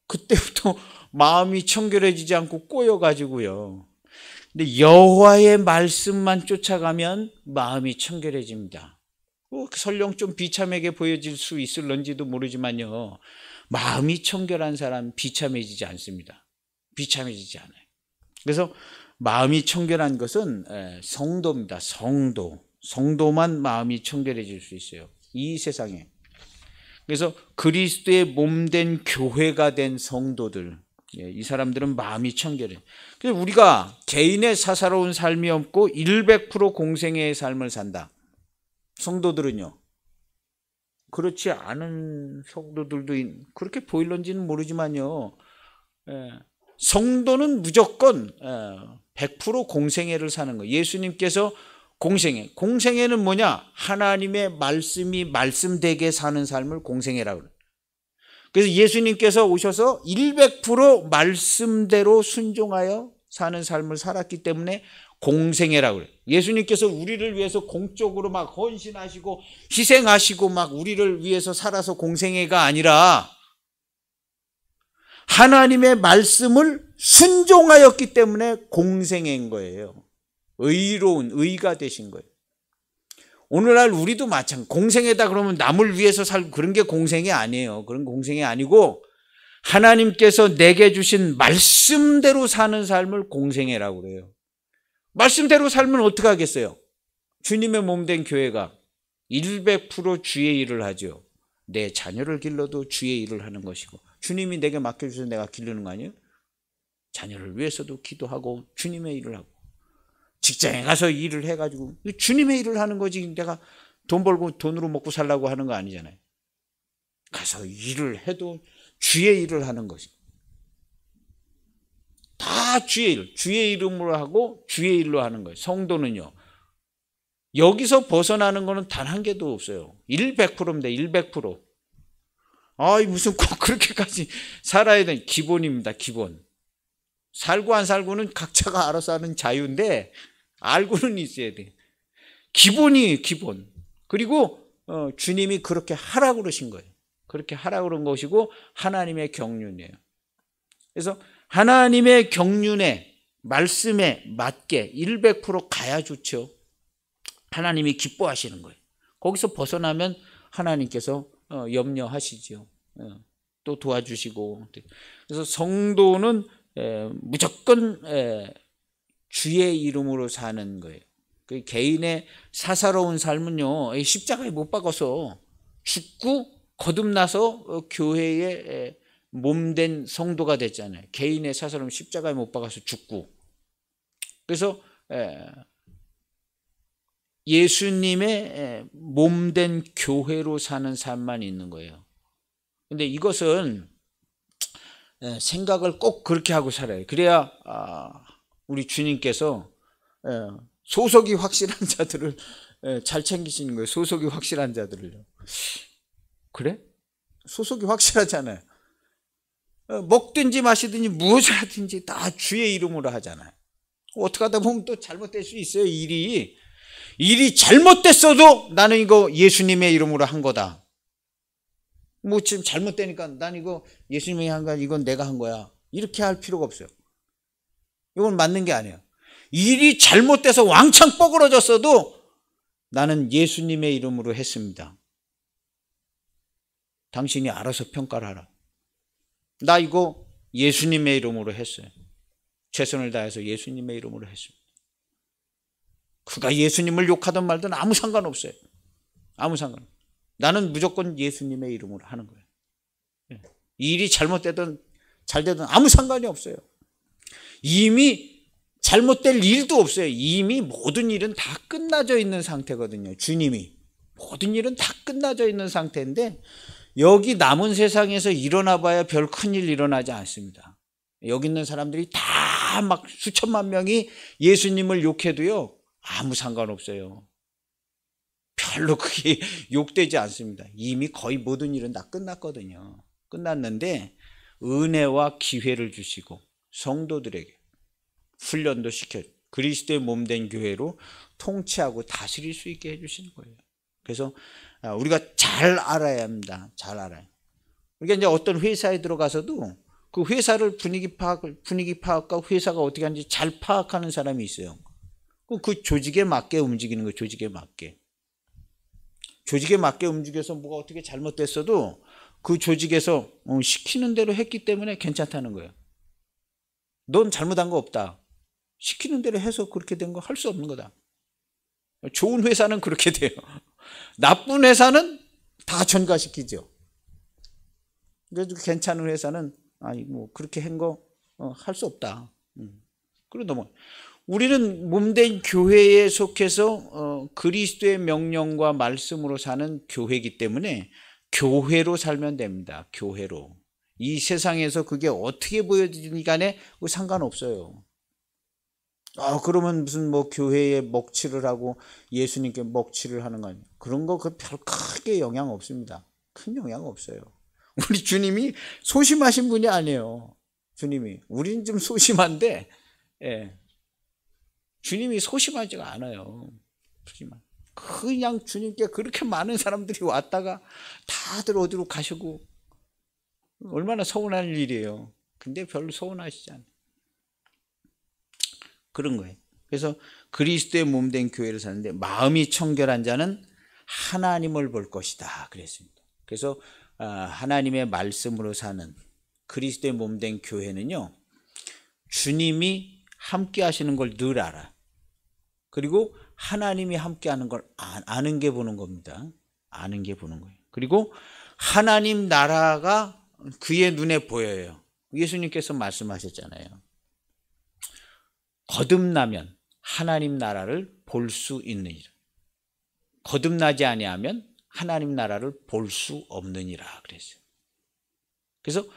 그때부터 마음이 청결해지지 않고 꼬여가지고요. 근데 여호와의 말씀만 쫓아가면 마음이 청결해집니다. 설령 좀 비참하게 보여질 수 있을런지도 모르지만요, 마음이 청결한 사람 비참해지지 않습니다. 비참해지지 않아요. 그래서 마음이 청결한 것은 성도입니다. 성도만 마음이 청결해질 수 있어요, 이 세상에. 그래서 그리스도의 몸된 교회가 된 성도들, 이 사람들은 마음이 청결해. 그래서 우리가 개인의 사사로운 삶이 없고 100% 공생애의 삶을 산다. 성도들은요, 그렇지 않은 성도들도 그렇게 보일런지는 모르지만요, 성도는 무조건 100% 공생애를 사는 거예요. 예수님께서 공생애는 뭐냐? 하나님의 말씀이 말씀되게 사는 삶을 공생애라고 그래요. 그래서 예수님께서 오셔서 100% 말씀대로 순종하여 사는 삶을 살았기 때문에 공생애라고 그래요. 예수님께서 우리를 위해서 공적으로 막 헌신하시고 희생하시고 막 우리를 위해서 살아서 공생애가 아니라 하나님의 말씀을 순종하였기 때문에 공생애인 거예요. 의로운 의가 되신 거예요. 오늘날 우리도 마찬가지. 공생애다 그러면 남을 위해서 살고 그런 게 공생애 아니에요. 그런 공생애 아니고 하나님께서 내게 주신 말씀대로 사는 삶을 공생애라고 그래요. 말씀대로 살면 어떻게 하겠어요? 주님의 몸된 교회가 100% 주의 일을 하죠. 내 자녀를 길러도 주의 일을 하는 것이고, 주님이 내게 맡겨주셔서 내가 기르는 거 아니에요? 자녀를 위해서도 기도하고 주님의 일을 하고, 직장에 가서 일을 해가지고 주님의 일을 하는 거지, 내가 돈 벌고 돈으로 먹고 살라고 하는 거 아니잖아요. 가서 일을 해도 주의 일을 하는 것이, 다 주의 일, 주의 이름으로 하고 주의 일로 하는 거예요. 성도는요, 여기서 벗어나는 거는 단 한 개도 없어요. 100%입니다. 100%. 무슨 꼭 그렇게까지 살아야 되는, 기본입니다. 기본. 살고 안 살고는 각자가 알아서 하는 자유인데 알고는 있어야 돼. 기본이 기본. 그리고 주님이 그렇게 하라고 그러신 거예요. 그렇게 하라고 그런 것이고 하나님의 경륜이에요. 그래서 하나님의 경륜에, 말씀에 맞게 100% 가야 좋죠. 하나님이 기뻐하시는 거예요. 거기서 벗어나면 하나님께서 염려하시죠. 또 도와주시고. 그래서 성도는 무조건 주의 이름으로 사는 거예요. 그 개인의 사사로운 삶은요, 십자가에 못 박아서 죽고 거듭나서 교회의 몸된 성도가 됐잖아요. 개인의 사사로운 십자가에 못 박아서 죽고. 그래서 예수님의 몸된 교회로 사는 삶만 있는 거예요. 근데 이것은 생각을 꼭 그렇게 하고 살아요. 그래야 우리 주님께서 소속이 확실한 자들을 잘 챙기시는 거예요. 소속이 확실한 자들을요. 그래? 소속이 확실하잖아요. 먹든지 마시든지 무엇을 하든지 다 주의 이름으로 하잖아요. 어떻게 하다 보면 또 잘못될 수 있어요. 일이 잘못됐어도 나는 이거 예수님의 이름으로 한 거다. 뭐 지금 잘못되니까 난 이거 예수님이 한 거야, 이건 내가 한 거야, 이렇게 할 필요가 없어요. 이건 맞는 게 아니에요. 일이 잘못돼서 왕창 뻐그러졌어도 나는 예수님의 이름으로 했습니다. 당신이 알아서 평가를 하라. 나 이거 예수님의 이름으로 했어요. 최선을 다해서 예수님의 이름으로 했습니다. 그가 예수님을 욕하든 말든 아무 상관없어요. 아무 상관. 나는 무조건 예수님의 이름으로 하는 거예요. 일이 잘못되든 잘되든 아무 상관이 없어요. 이미 잘못될 일도 없어요. 이미 모든 일은 다 끝나져 있는 상태거든요. 주님이 모든 일은 다 끝나져 있는 상태인데 여기 남은 세상에서 일어나 봐야 별 큰일 일어나지 않습니다. 여기 있는 사람들이 다 막 수천만 명이 예수님을 욕해도요 아무 상관없어요. 별로 그게 욕되지 않습니다. 이미 거의 모든 일은 다 끝났거든요. 끝났는데 은혜와 기회를 주시고 성도들에게 훈련도 시켜 그리스도의 몸된 교회로 통치하고 다스릴 수 있게 해주시는 거예요. 그래서 우리가 잘 알아야 합니다. 잘 알아요. 우리가 이제 어떤 회사에 들어가서도 그 회사를 분위기 파악과 회사가 어떻게 하는지 잘 파악하는 사람이 있어요. 그 조직에 맞게 움직이는 거예요. 조직에 맞게 움직여서 뭐가 어떻게 잘못됐어도 그 조직에서 시키는 대로 했기 때문에 괜찮다는 거예요. 넌 잘못한 거 없다. 시키는 대로 해서 그렇게 된 거 할 수 없는 거다. 좋은 회사는 그렇게 돼요. 나쁜 회사는 다 전가시키죠. 그래도 괜찮은 회사는 아니 뭐 그렇게 한 거 할 수 없다. 그리고 넘어. 우리는 몸된 교회에 속해서 그리스도의 명령과 말씀으로 사는 교회이기 때문에 교회로 살면 됩니다. 교회로. 이 세상에서 그게 어떻게 보여지니 간에 상관없어요. 그러면 무슨 뭐 교회에 먹칠을 하고 예수님께 먹칠을 하는 거 아니에요. 그런 거 별 크게 영향 없습니다. 큰 영향 없어요. 우리 주님이 소심하신 분이 아니에요. 주님이. 우리는 좀 소심한데, 예. 주님이 소심하지가 않아요. 그냥 주님께 그렇게 많은 사람들이 왔다가 다들 어디로 가시고 얼마나 서운한 일이에요. 근데 별로 서운하시지 않아요. 그런 거예요. 그래서 그리스도의 몸된 교회를 사는데 마음이 청결한 자는 하나님을 볼 것이다 그랬습니다. 그래서 하나님의 말씀으로 사는 그리스도의 몸된 교회는요 주님이 함께 하시는 걸 늘 알아. 그리고 하나님이 함께 하는 걸 아는 게 보는 겁니다. 아는 게 보는 거예요. 그리고 하나님 나라가 그의 눈에 보여요. 예수님께서 말씀하셨잖아요. 거듭나면 하나님 나라를 볼 수 있느니라. 거듭나지 아니하면 하나님 나라를 볼 수 없느니라 그랬어요. 그래서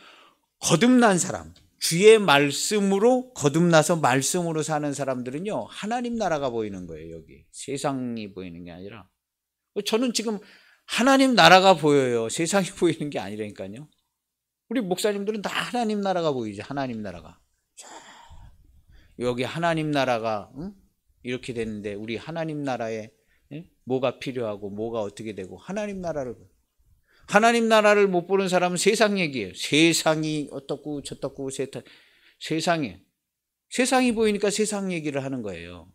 거듭난 사람, 주의 말씀으로 거듭나서 말씀으로 사는 사람들은요 하나님 나라가 보이는 거예요. 여기 세상이 보이는 게 아니라. 저는 지금 하나님 나라가 보여요. 세상이 보이는 게 아니라니까요. 우리 목사님들은 다 하나님 나라가 보이죠. 하나님 나라가. 여기 하나님 나라가 이렇게 됐는데 우리 하나님 나라에 뭐가 필요하고 뭐가 어떻게 되고 하나님 나라를 못 보는 사람은 세상 얘기예요. 세상이 어떻고 저떻고 세상이 보이니까 세상 얘기를 하는 거예요.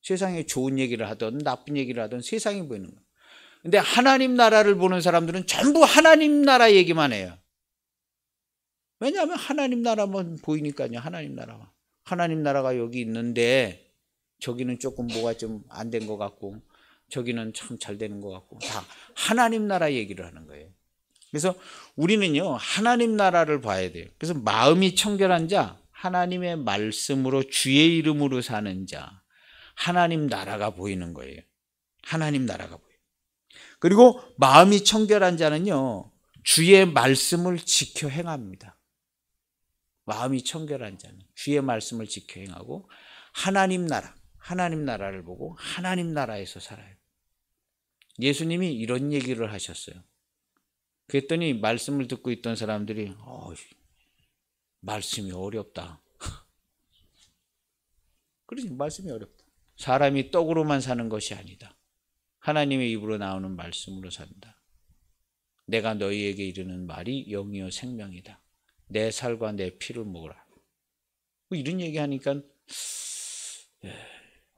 세상에 좋은 얘기를 하든 나쁜 얘기를 하든 세상이 보이는 거예요. 근데 하나님 나라를 보는 사람들은 전부 하나님 나라 얘기만 해요. 왜냐하면 하나님 나라만 보이니까요. 하나님 나라가 여기 있는데 저기는 조금 뭐가 좀 안 된 것 같고 저기는 참 잘 되는 것 같고 다 하나님 나라 얘기를 하는 거예요. 그래서 우리는요 하나님 나라를 봐야 돼요. 그래서 마음이 청결한 자, 하나님의 말씀으로 주의 이름으로 사는 자, 하나님 나라가 보이는 거예요. 하나님 나라가 보여요. 그리고 마음이 청결한 자는요 주의 말씀을 지켜 행합니다. 마음이 청결한 자는 주의 말씀을 지켜 행하고 하나님 나라를 보고 하나님 나라에서 살아요. 예수님이 이런 얘기를 하셨어요. 그랬더니 말씀을 듣고 있던 사람들이 말씀이 어렵다. 그러지, 말씀이 어렵다. 사람이 떡으로만 사는 것이 아니다. 하나님의 입으로 나오는 말씀으로 산다. 내가 너희에게 이르는 말이 영이요 생명이다. 내 살과 내 피를 먹으라. 이런 얘기하니까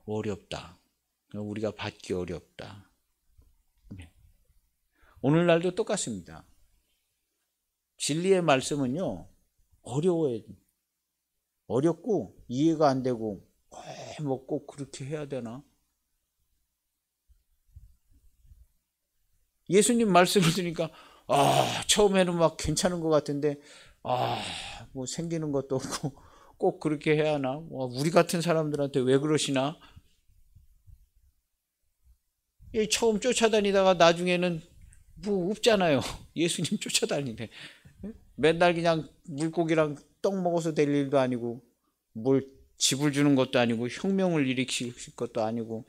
어렵다. 우리가 받기 어렵다. 오늘날도 똑같습니다. 진리의 말씀은요, 어려워요. 어렵고 이해가 안 되고 뭐 꼭 그렇게 해야 되나? 예수님 말씀을 들으니까 처음에는 막 괜찮은 것 같은데 뭐 생기는 것도 없고 꼭 그렇게 해야 하나? 우리 같은 사람들한테 왜 그러시나? 처음 쫓아다니다가 나중에는 뭐 없잖아요. 예수님 쫓아다니네. 맨날 그냥 물고기랑 떡 먹어서 될 일도 아니고 뭘 집을 주는 것도 아니고 혁명을 일으킬 것도 아니고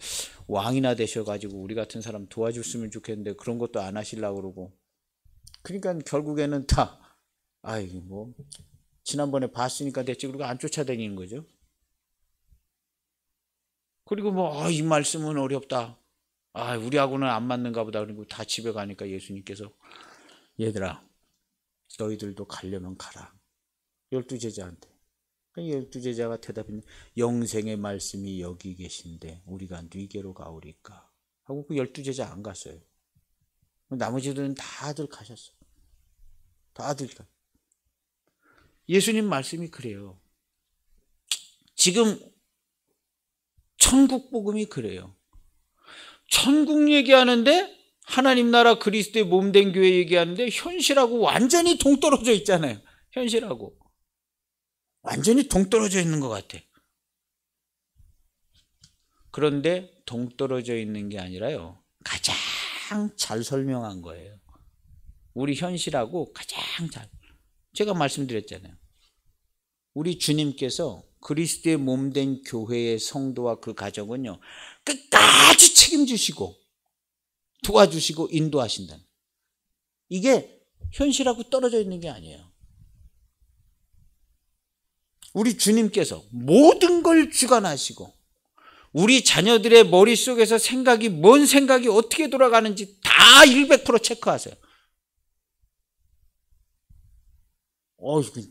왕이나 되셔가지고 우리 같은 사람 도와줬으면 좋겠는데 그런 것도 안 하시려고 그러고, 그러니까 결국에는 다 뭐 지난번에 봤으니까 됐지 그러고 안 쫓아다니는 거죠. 그리고 이 말씀은 어렵다. 우리하고는 안 맞는가 보다. 그리고 다 집에 가니까 예수님께서 얘들아 너희들도 가려면 가라. 12제자한테. 12제자가 대답했는데 영생의 말씀이 여기 계신데 우리가 네게로 가오리까 하고 그 12제자 안 갔어요. 나머지들은 다들 가셨어요. 다들 가. 예수님 말씀이 그래요. 지금 천국 복음이 그래요. 천국 얘기하는데 하나님 나라 그리스도의 몸된 교회 얘기하는데 현실하고 완전히 동떨어져 있잖아요. 현실하고 완전히 동떨어져 있는 것 같아. 그런데 동떨어져 있는 게 아니라요, 가장 잘 설명한 거예요. 우리 현실하고 가장 잘. 제가 말씀드렸잖아요. 우리 주님께서 그리스도의 몸된 교회의 성도와 그 가정은요, 끝까지 책임지시고 도와주시고 인도하신다. 이게 현실하고 떨어져 있는 게 아니에요. 우리 주님께서 모든 걸 주관하시고 우리 자녀들의 머릿속에서 뭔 생각이 어떻게 돌아가는지 다 100% 체크하세요.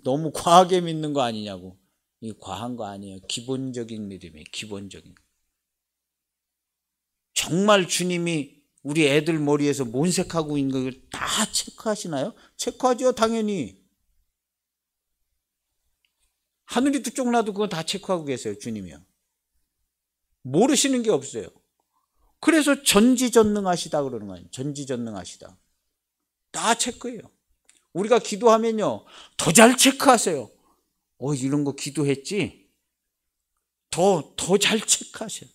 너무 과하게 믿는 거 아니냐고. 이게 과한 거 아니에요. 기본적인 믿음이에요. 기본적인. 정말 주님이 우리 애들 머리에서 뭔색하고 있는 걸 다 체크하시나요? 체크하죠, 당연히. 하늘이 두 쪽 나도 그거 다 체크하고 계세요, 주님이요. 모르시는 게 없어요. 그래서 전지전능하시다 그러는 거예요. 전지전능하시다. 다 체크해요. 우리가 기도하면요, 더 잘 체크하세요. 이런 거 기도했지? 더 잘 체크하세요.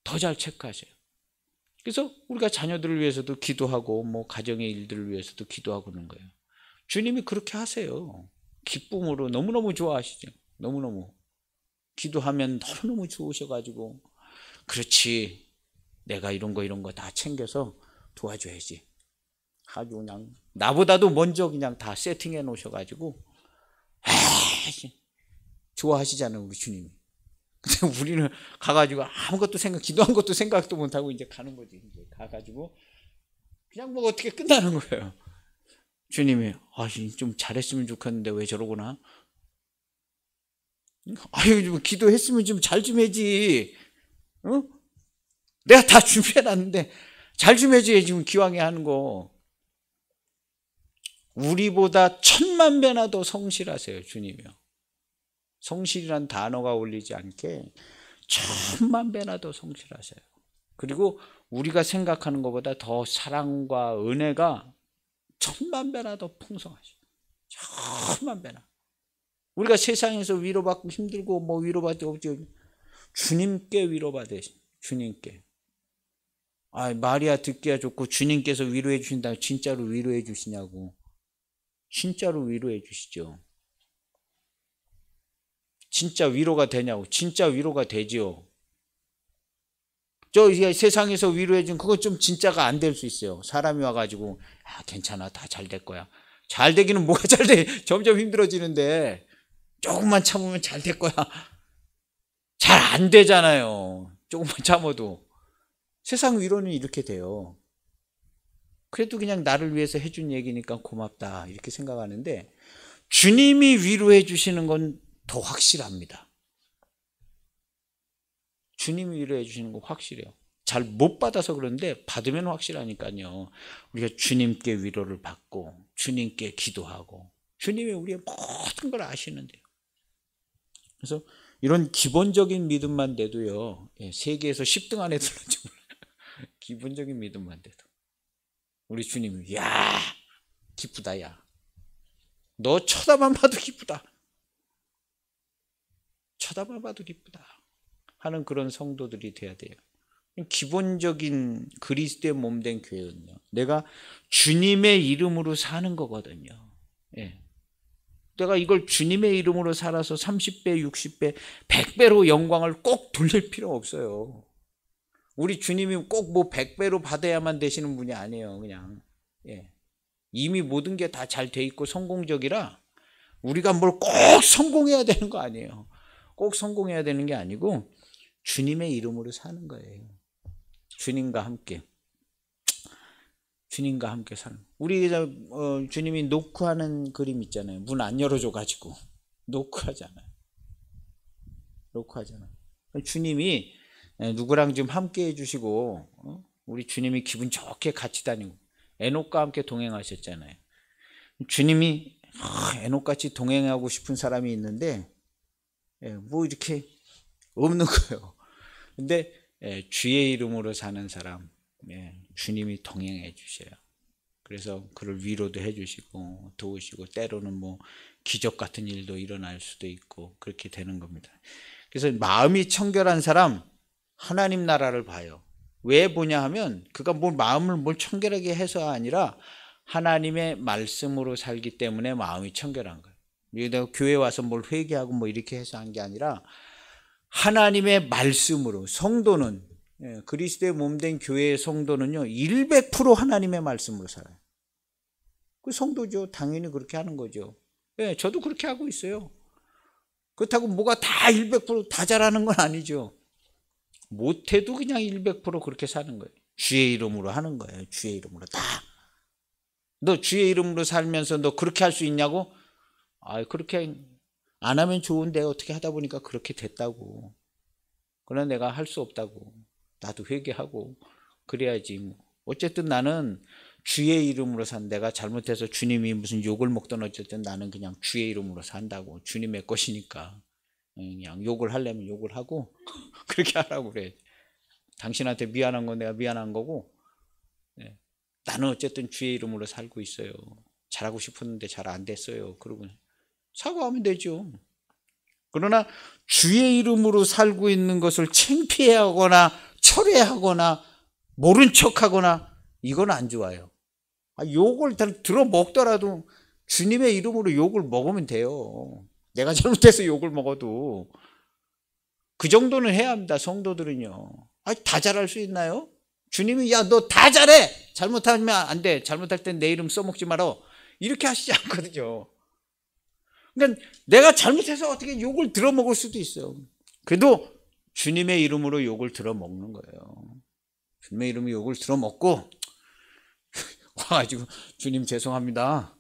더 잘 체크하세요. 그래서 우리가 자녀들을 위해서도 기도하고 가정의 일들을 위해서도 기도하고 그러는 거예요. 주님이 그렇게 하세요. 기쁨으로 너무너무 좋아하시죠. 너무너무. 기도하면 너무너무 좋으셔가지고 그렇지, 내가 이런 거 다 챙겨서 도와줘야지. 아주 그냥 나보다도 먼저 그냥 다 세팅해 놓으셔가지고 좋아하시잖아요, 우리 주님이. 근데 우리는 가가지고 아무것도 기도한 것도 생각도 못하고 이제 가는 거지. 이제 가가지고 그냥 어떻게 끝나는 거예요. 주님이 좀 잘했으면 좋겠는데 왜 저러구나. 좀 기도했으면 좀 잘 좀 해지. 내가 다 준비해놨는데 잘 좀 해줘야지. 지금 기왕에 하는 거. 우리보다 1000만 배나 더 성실하세요, 주님이요. 성실이란 단어가 어울리지 않게 1000만 배나 더 성실하세요. 그리고 우리가 생각하는 것보다 더 사랑과 은혜가 1000만 배나 더 풍성하셔. 1000만 배나. 우리가 세상에서 위로받고 힘들고 위로받고 없지. 주님께 위로받으시. 주님께. 말이야 듣기야 좋고 주님께서 위로해 주신다. 진짜로 위로해 주시냐고. 진짜로 위로해 주시죠. 진짜 위로가 되냐고. 진짜 위로가 되지요. 저 이제 세상에서 위로해 준 그거 좀 진짜가 안 될 수 있어요. 사람이 와가지고 괜찮아, 다 잘 될 거야. 잘 되기는 뭐가 잘 돼? 점점 힘들어지는데 조금만 참으면 잘 될 거야. 잘 안 되잖아요. 조금만 참아도. 세상 위로는 이렇게 돼요. 그래도 그냥 나를 위해서 해준 얘기니까 고맙다 이렇게 생각하는데, 주님이 위로해 주시는 건 더 확실합니다. 주님이 위로해 주시는 건 확실해요. 잘 못 받아서 그런데 받으면 확실하니까요. 우리가 주님께 위로를 받고 주님께 기도하고 주님이 우리의 모든 걸 아시는데요. 그래서 이런 기본적인 믿음만 돼도요, 세계에서 10등 안에 들는지 몰라요. 기본적인 믿음만 돼도 우리 주님이 야 기쁘다, 야 너 쳐다만 봐도 기쁘다, 쳐다만 봐도 기쁘다 하는 그런 성도들이 돼야 돼요. 기본적인 그리스도의 몸된 교회는요, 내가 주님의 이름으로 사는 거거든요. 내가 이걸 주님의 이름으로 살아서 30배, 60배, 100배로 영광을 꼭 돌릴 필요 없어요. 우리 주님이 꼭 뭐 100배로 받아야만 되시는 분이 아니에요. 그냥 이미 모든 게 다 잘 돼 있고 성공적이라 우리가 뭘 꼭 성공해야 되는 거 아니에요. 꼭 성공해야 되는 게 아니고 주님의 이름으로 사는 거예요. 주님과 함께 사는. 우리 주님이 노크하는 그림 있잖아요. 문 안 열어줘 가지고 노크하잖아요. 주님이 누구랑 좀 함께 해주시고 우리 주님이 기분 좋게 같이 다니고 에녹과 함께 동행하셨잖아요. 주님이 에녹같이 동행하고 싶은 사람이 있는데 뭐 이렇게 없는 거예요. 근데 주의 이름으로 사는 사람 주님이 동행해 주셔요. 그래서 그를 위로도 해 주시고 도우시고 때로는 뭐 기적 같은 일도 일어날 수도 있고 그렇게 되는 겁니다. 그래서 마음이 청결한 사람 하나님 나라를 봐요. 왜 보냐 하면 그가 마음을 청결하게 해서가 아니라 하나님의 말씀으로 살기 때문에 마음이 청결한 거예요. 내가 교회 와서 뭘 회개하고 뭐 이렇게 해서 한 게 아니라 하나님의 말씀으로. 성도는 그리스도의 몸된 교회의 성도는요 100% 하나님의 말씀으로 살아요. 그 성도죠. 당연히 그렇게 하는 거죠. 저도 그렇게 하고 있어요. 그렇다고 뭐가 다 100%다 잘하는 건 아니죠. 못해도 그냥 100% 그렇게 사는 거예요. 주의 이름으로 하는 거예요. 주의 이름으로 다. 너 주의 이름으로 살면서 너 그렇게 할 수 있냐고? 그렇게 안 하면 좋은데 어떻게 하다 보니까 그렇게 됐다고. 그러나 내가 할 수 없다고. 나도 회개하고 그래야지 뭐. 어쨌든 나는 주의 이름으로 산. 내가 잘못해서 주님이 무슨 욕을 먹던 어쨌든 나는 그냥 주의 이름으로 산다고. 주님의 것이니까 그냥 욕을 하려면 욕을 하고 그렇게 하라고 그래. 당신한테 미안한 건 내가 미안한 거고 나는 어쨌든 주의 이름으로 살고 있어요. 잘하고 싶었는데 잘 안 됐어요. 그러고 사과하면 되죠. 그러나 주의 이름으로 살고 있는 것을 창피해하거나 철회하거나 모른 척하거나 이건 안 좋아요. 욕을 들어 먹더라도 주님의 이름으로 욕을 먹으면 돼요. 내가 잘못해서 욕을 먹어도 그 정도는 해야 합니다. 성도들은요. 다 잘할 수 있나요? 주님이 야 너 다 잘해. 잘못하면 안 돼. 잘못할 땐 내 이름 써먹지 마라. 이렇게 하시지 않거든요. 그러니까 내가 잘못해서 어떻게 욕을 들어먹을 수도 있어요. 그래도 주님의 이름으로 욕을 들어먹는 거예요. 주님의 이름으로 욕을 들어먹고 와가지고 주님 죄송합니다.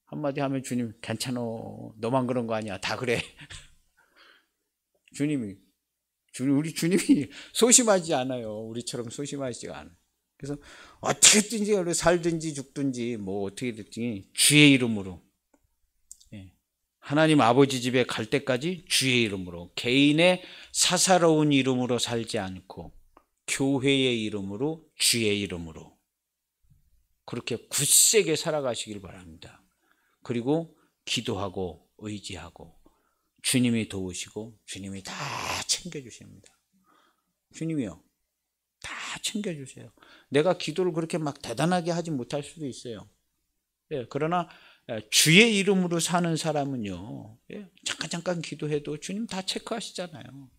한마디 하면 주님 괜찮어. 너만 그런 거 아니야. 다 그래. 우리 주님이 소심하지 않아요. 우리처럼 소심하지가 않아요. 그래서 어떻게든지 살든지 죽든지 뭐 어떻게 됐든지 주의 이름으로 하나님 아버지 집에 갈 때까지 주의 이름으로 개인의 사사로운 이름으로 살지 않고 교회의 이름으로 주의 이름으로 그렇게 굳세게 살아가시길 바랍니다. 그리고 기도하고 의지하고 주님이 도우시고 주님이 다 챙겨주십니다. 주님이요 다 챙겨주세요. 내가 기도를 그렇게 막 대단하게 하지 못할 수도 있어요. 그러나 주의 이름으로 사는 사람은요 잠깐 기도해도 주님 다 체크하시잖아요.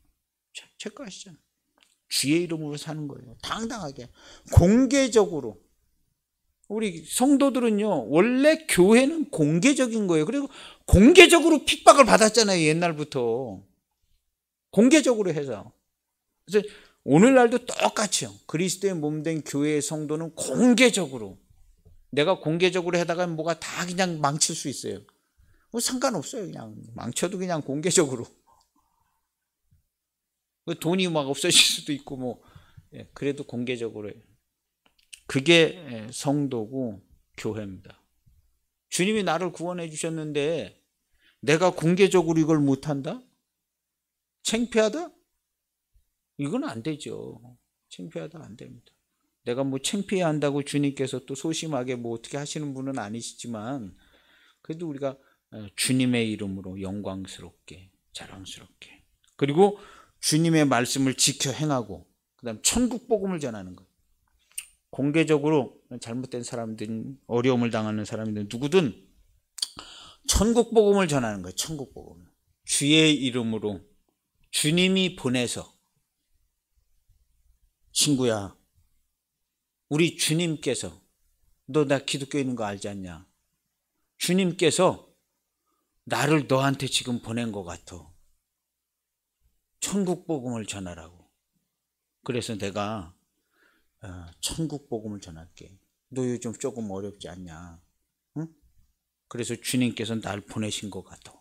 체크하시잖아요. 주의 이름으로 사는 거예요. 당당하게, 공개적으로. 우리 성도들은요, 원래 교회는 공개적인 거예요. 그리고 공개적으로 핍박을 받았잖아요, 옛날부터. 공개적으로 해서. 그래서 오늘날도 똑같이요. 그리스도의 몸된 교회의 성도는 공개적으로. 내가 공개적으로 하다가 뭐가 다 그냥 망칠 수 있어요. 뭐 상관없어요. 그냥 망쳐도 그냥 공개적으로. 돈이 막 없어질 수도 있고 뭐 그래도 공개적으로 해요. 그게 성도고 교회입니다. 주님이 나를 구원해 주셨는데 내가 공개적으로 이걸 못한다? 창피하다? 이건 안 되죠. 창피하다 안 됩니다. 내가 뭐 창피해 한다고 주님께서 또 소심하게 뭐 어떻게 하시는 분은 아니시지만 그래도 우리가 주님의 이름으로 영광스럽게 자랑스럽게 그리고 주님의 말씀을 지켜 행하고 그다음 천국 복음을 전하는 것. 공개적으로 잘못된 사람들, 어려움을 당하는 사람들 누구든 천국 복음을 전하는 거예요. 천국 복음. 주의 이름으로 주님이 보내서 친구야, 우리 주님께서 너 나 기독교에 있는 거 알지 않냐? 주님께서 나를 너한테 지금 보낸 것 같아. 천국 복음을 전하라고. 그래서 내가 천국 복음을 전할게. 너 요즘 조금 어렵지 않냐? 응? 그래서 주님께서 날 보내신 것 같아.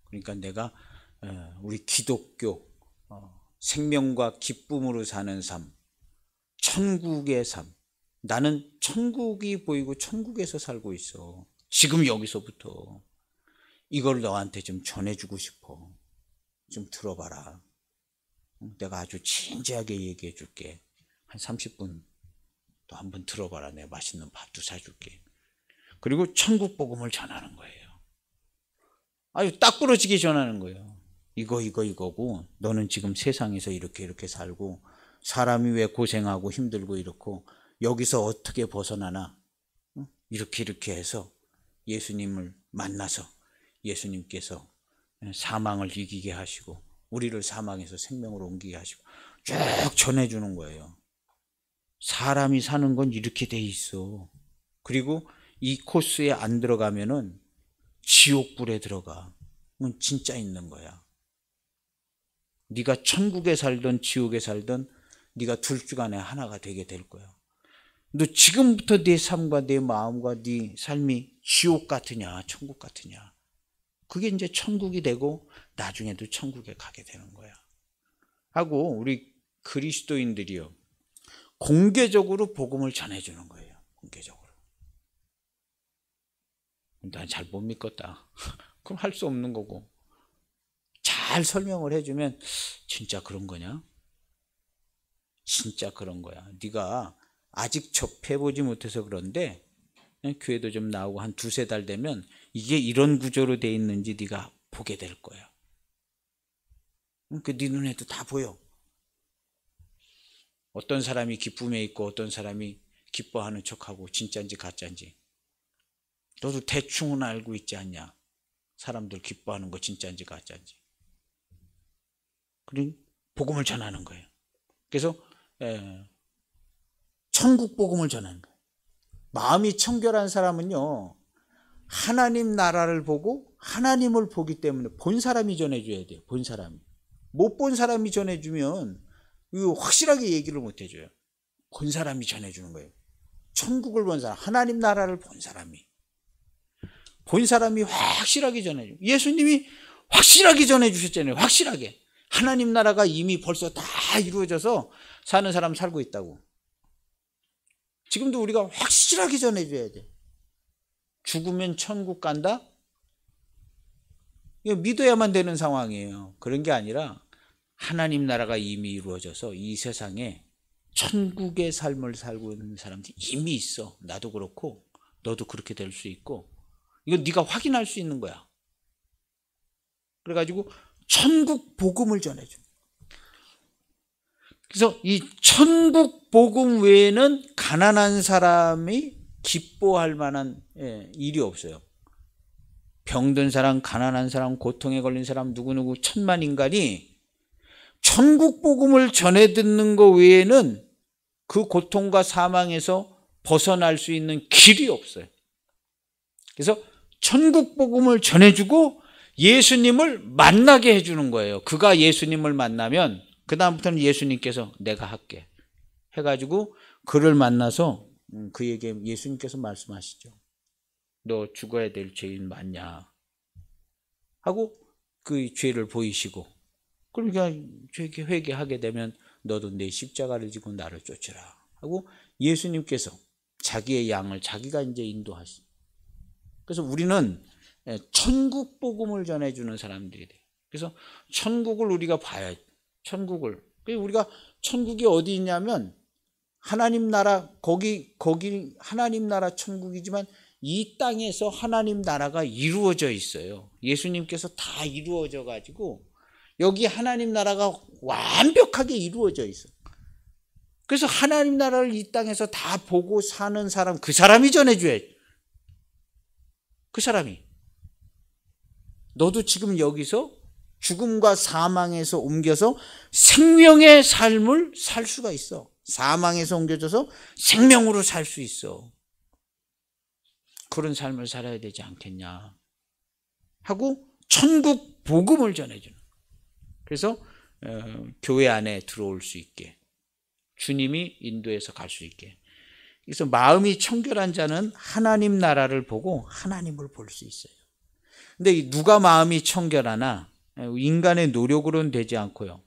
그러니까 내가 우리 기독교 생명과 기쁨으로 사는 삶, 천국의 삶. 나는 천국이 보이고 천국에서 살고 있어. 지금 여기서부터 이걸 너한테 좀 전해주고 싶어. 좀 들어봐라. 내가 아주 진지하게 얘기해 줄게. 한 30분 또 한번 들어봐라. 내가 맛있는 밥도 사줄게. 그리고 천국 복음을 전하는 거예요. 아유, 딱 부러지게 전하는 거예요. 이거고 너는 지금 세상에서 이렇게 살고 사람이 왜 고생하고 힘들고 이렇고 여기서 어떻게 벗어나나 이렇게 해서 예수님을 만나서 예수님께서 사망을 이기게 하시고 우리를 사망에서 생명으로 옮기게 하시고 쭉 전해주는 거예요. 사람이 사는 건 이렇게 돼 있어. 그리고 이 코스에 안 들어가면은 지옥불에 들어가. 그건 진짜 있는 거야. 네가 천국에 살든 지옥에 살든 네가 둘 중 안에 하나가 되게 될 거야. 너 지금부터 네 삶과 네 마음과 네 삶이 지옥 같으냐 천국 같으냐. 그게 이제 천국이 되고 나중에도 천국에 가게 되는 거야. 하고 우리 그리스도인들이요. 공개적으로 복음을 전해주는 거예요. 공개적으로. 난 잘 못 믿겠다. 그럼 할 수 없는 거고. 잘 설명을 해주면 진짜 그런 거냐? 진짜 그런 거야. 네가 아직 접해보지 못해서 그런데 교회도 좀 나오고 한 두세 달 되면 이게 이런 구조로 돼 있는지 네가 보게 될 거야. 네 눈에도 다 보여. 어떤 사람이 기쁨에 있고 어떤 사람이 기뻐하는 척하고 진짜인지 가짜인지. 너도 대충은 알고 있지 않냐? 사람들 기뻐하는 거 진짜인지 가짜인지. 그리고 복음을 전하는 거예요. 그래서 천국 복음을 전하는 거예요. 마음이 청결한 사람은요. 하나님 나라를 보고 하나님을 보기 때문에 본 사람이 전해줘야 돼요. 본 사람이. 못 본 사람이 전해주면 이거 확실하게 얘기를 못 해줘요. 본 사람이 전해주는 거예요. 천국을 본 사람, 하나님 나라를 본 사람이. 본 사람이 확실하게 전해줘요. 예수님이 확실하게 전해주셨잖아요. 확실하게. 하나님 나라가 이미 벌써 다 이루어져서 사는 사람 살고 있다고. 지금도 우리가 확실하게 전해줘야 돼. 죽으면 천국 간다? 이거 믿어야만 되는 상황이에요. 그런 게 아니라 하나님 나라가 이미 이루어져서 이 세상에 천국의 삶을 살고 있는 사람들이 이미 있어. 나도 그렇고 너도 그렇게 될 수 있고 이건 네가 확인할 수 있는 거야. 그래가지고 천국 복음을 전해줘. 그래서 이 천국 복음 외에는 가난한 사람이 기뻐할 만한 일이 없어요. 병든 사람, 가난한 사람, 고통에 걸린 사람 누구누구 천만 인간이 천국 복음을 전해 듣는 것 외에는 그 고통과 사망에서 벗어날 수 있는 길이 없어요. 그래서 천국 복음을 전해주고 예수님을 만나게 해주는 거예요. 그가 예수님을 만나면 그 다음부터는 예수님께서 내가 할게 해가지고 그를 만나서 그에게 예수님께서 말씀하시죠. 너 죽어야 될 죄인 맞냐 하고 그 죄를 보이시고, 그러니까 회개하게 되면 너도 내 십자가를 지고 나를 쫓으라 하고 예수님께서 자기의 양을 자기가 이제 인도하시. 그래서 우리는 천국 복음을 전해주는 사람들이 돼요. 그래서 천국을 우리가 봐야, 천국을. 우리가 천국이 어디 있냐면 하나님 나라, 거기 하나님 나라 천국이지만 이 땅에서 하나님 나라가 이루어져 있어요. 예수님께서 다 이루어져 가지고 여기 하나님 나라가 완벽하게 이루어져 있어요. 그래서 하나님 나라를 이 땅에서 다 보고 사는 사람, 그 사람이 전해줘야지. 그 사람이. 너도 지금 여기서 죽음과 사망에서 옮겨서 생명의 삶을 살 수가 있어. 사망에서 옮겨져서 생명으로 살 수 있어. 그런 삶을 살아야 되지 않겠냐 하고 천국 복음을 전해주는. 그래서 교회 안에 들어올 수 있게, 주님이 인도해서 갈 수 있게. 그래서 마음이 청결한 자는 하나님 나라를 보고 하나님을 볼 수 있어요. 근데 누가 마음이 청결하나? 인간의 노력으로는 되지 않고요,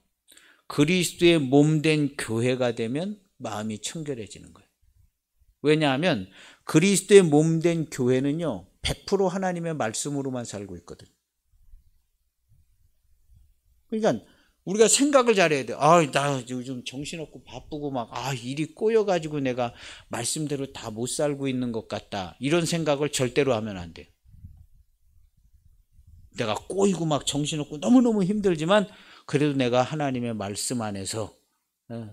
그리스도의 몸된 교회가 되면 마음이 청결해지는 거예요. 왜냐하면 그리스도의 몸된 교회는요 100% 하나님의 말씀으로만 살고 있거든요. 그러니까 우리가 생각을 잘해야 돼. 나 요즘 정신없고 바쁘고 막 일이 꼬여가지고 내가 말씀대로 다 못 살고 있는 것 같다, 이런 생각을 절대로 하면 안 돼요. 내가 꼬이고 막 정신없고 너무너무 힘들지만 그래도 내가 하나님의 말씀 안에서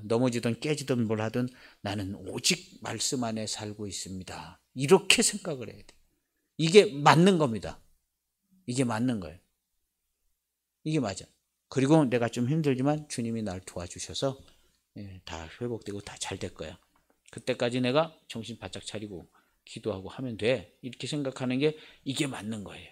넘어지든 깨지든 뭘 하든 나는 오직 말씀 안에 살고 있습니다, 이렇게 생각을 해야 돼. 이게 맞는 겁니다. 이게 맞는 거예요. 이게 맞아. 그리고 내가 좀 힘들지만 주님이 날 도와주셔서 다 회복되고 다 잘 될 거야. 그때까지 내가 정신 바짝 차리고 기도하고 하면 돼, 이렇게 생각하는 게 이게 맞는 거예요.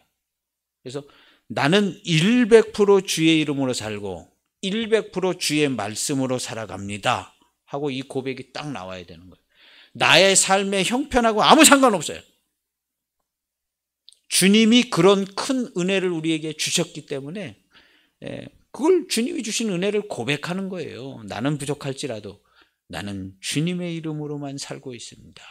그래서 나는 100% 주의 이름으로 살고 100% 주의 말씀으로 살아갑니다 하고 이 고백이 딱 나와야 되는 거예요. 나의 삶의 형편하고 아무 상관없어요. 주님이 그런 큰 은혜를 우리에게 주셨기 때문에 그걸 주님이 주신 은혜를 고백하는 거예요. 나는 부족할지라도 나는 주님의 이름으로만 살고 있습니다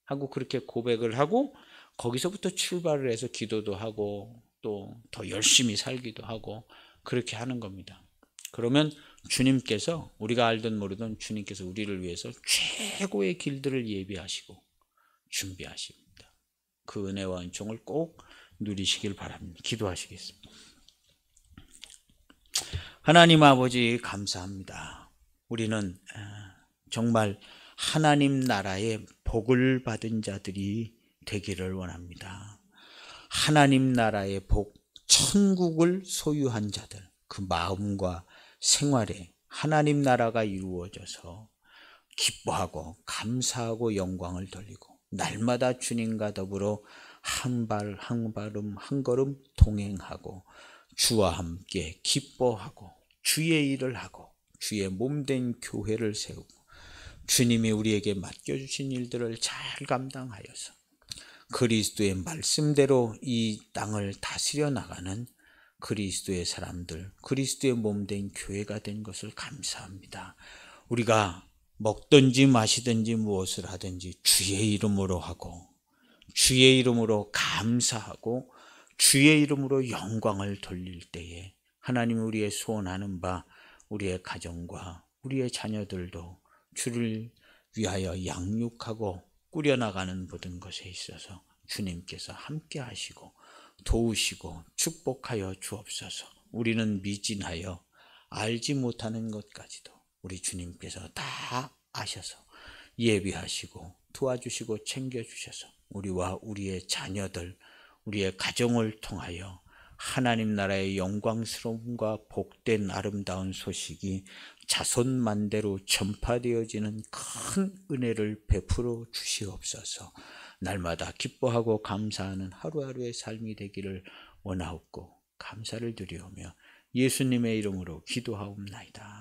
하고 그렇게 고백을 하고 거기서부터 출발을 해서 기도도 하고 또 더 열심히 살기도 하고 그렇게 하는 겁니다. 그러면 주님께서, 우리가 알든 모르든 주님께서 우리를 위해서 최고의 길들을 예비하시고 준비하십니다. 그 은혜와 은총을 꼭 누리시길 바랍니다. 기도하시겠습니다. 하나님 아버지 감사합니다. 우리는 정말 하나님 나라의 복을 받은 자들이 되기를 원합니다. 하나님 나라의 복, 천국을 소유한 자들, 그 마음과 생활에 하나님 나라가 이루어져서 기뻐하고 감사하고 영광을 돌리고 날마다 주님과 더불어 한 발 한 발음 한 걸음 동행하고 주와 함께 기뻐하고 주의 일을 하고 주의 몸된 교회를 세우고 주님이 우리에게 맡겨주신 일들을 잘 감당하여서 그리스도의 말씀대로 이 땅을 다스려 나가는 그리스도의 사람들, 그리스도의 몸된 교회가 된 것을 감사합니다. 우리가 먹든지 마시든지 무엇을 하든지 주의 이름으로 하고 주의 이름으로 감사하고 주의 이름으로 영광을 돌릴 때에 하나님 우리의 소원하는 바 우리의 가정과 우리의 자녀들도 주를 위하여 양육하고 꾸려나가는 모든 것에 있어서 주님께서 함께 하시고 도우시고 축복하여 주옵소서. 우리는 미진하여 알지 못하는 것까지도 우리 주님께서 다 아셔서 예비하시고 도와주시고 챙겨주셔서 우리와 우리의 자녀들, 우리의 가정을 통하여 하나님 나라의 영광스러움과 복된 아름다운 소식이 자손만대로 전파되어지는 큰 은혜를 베풀어 주시옵소서. 날마다 기뻐하고 감사하는 하루하루의 삶이 되기를 원하옵고 감사를 드리오며 예수님의 이름으로 기도하옵나이다.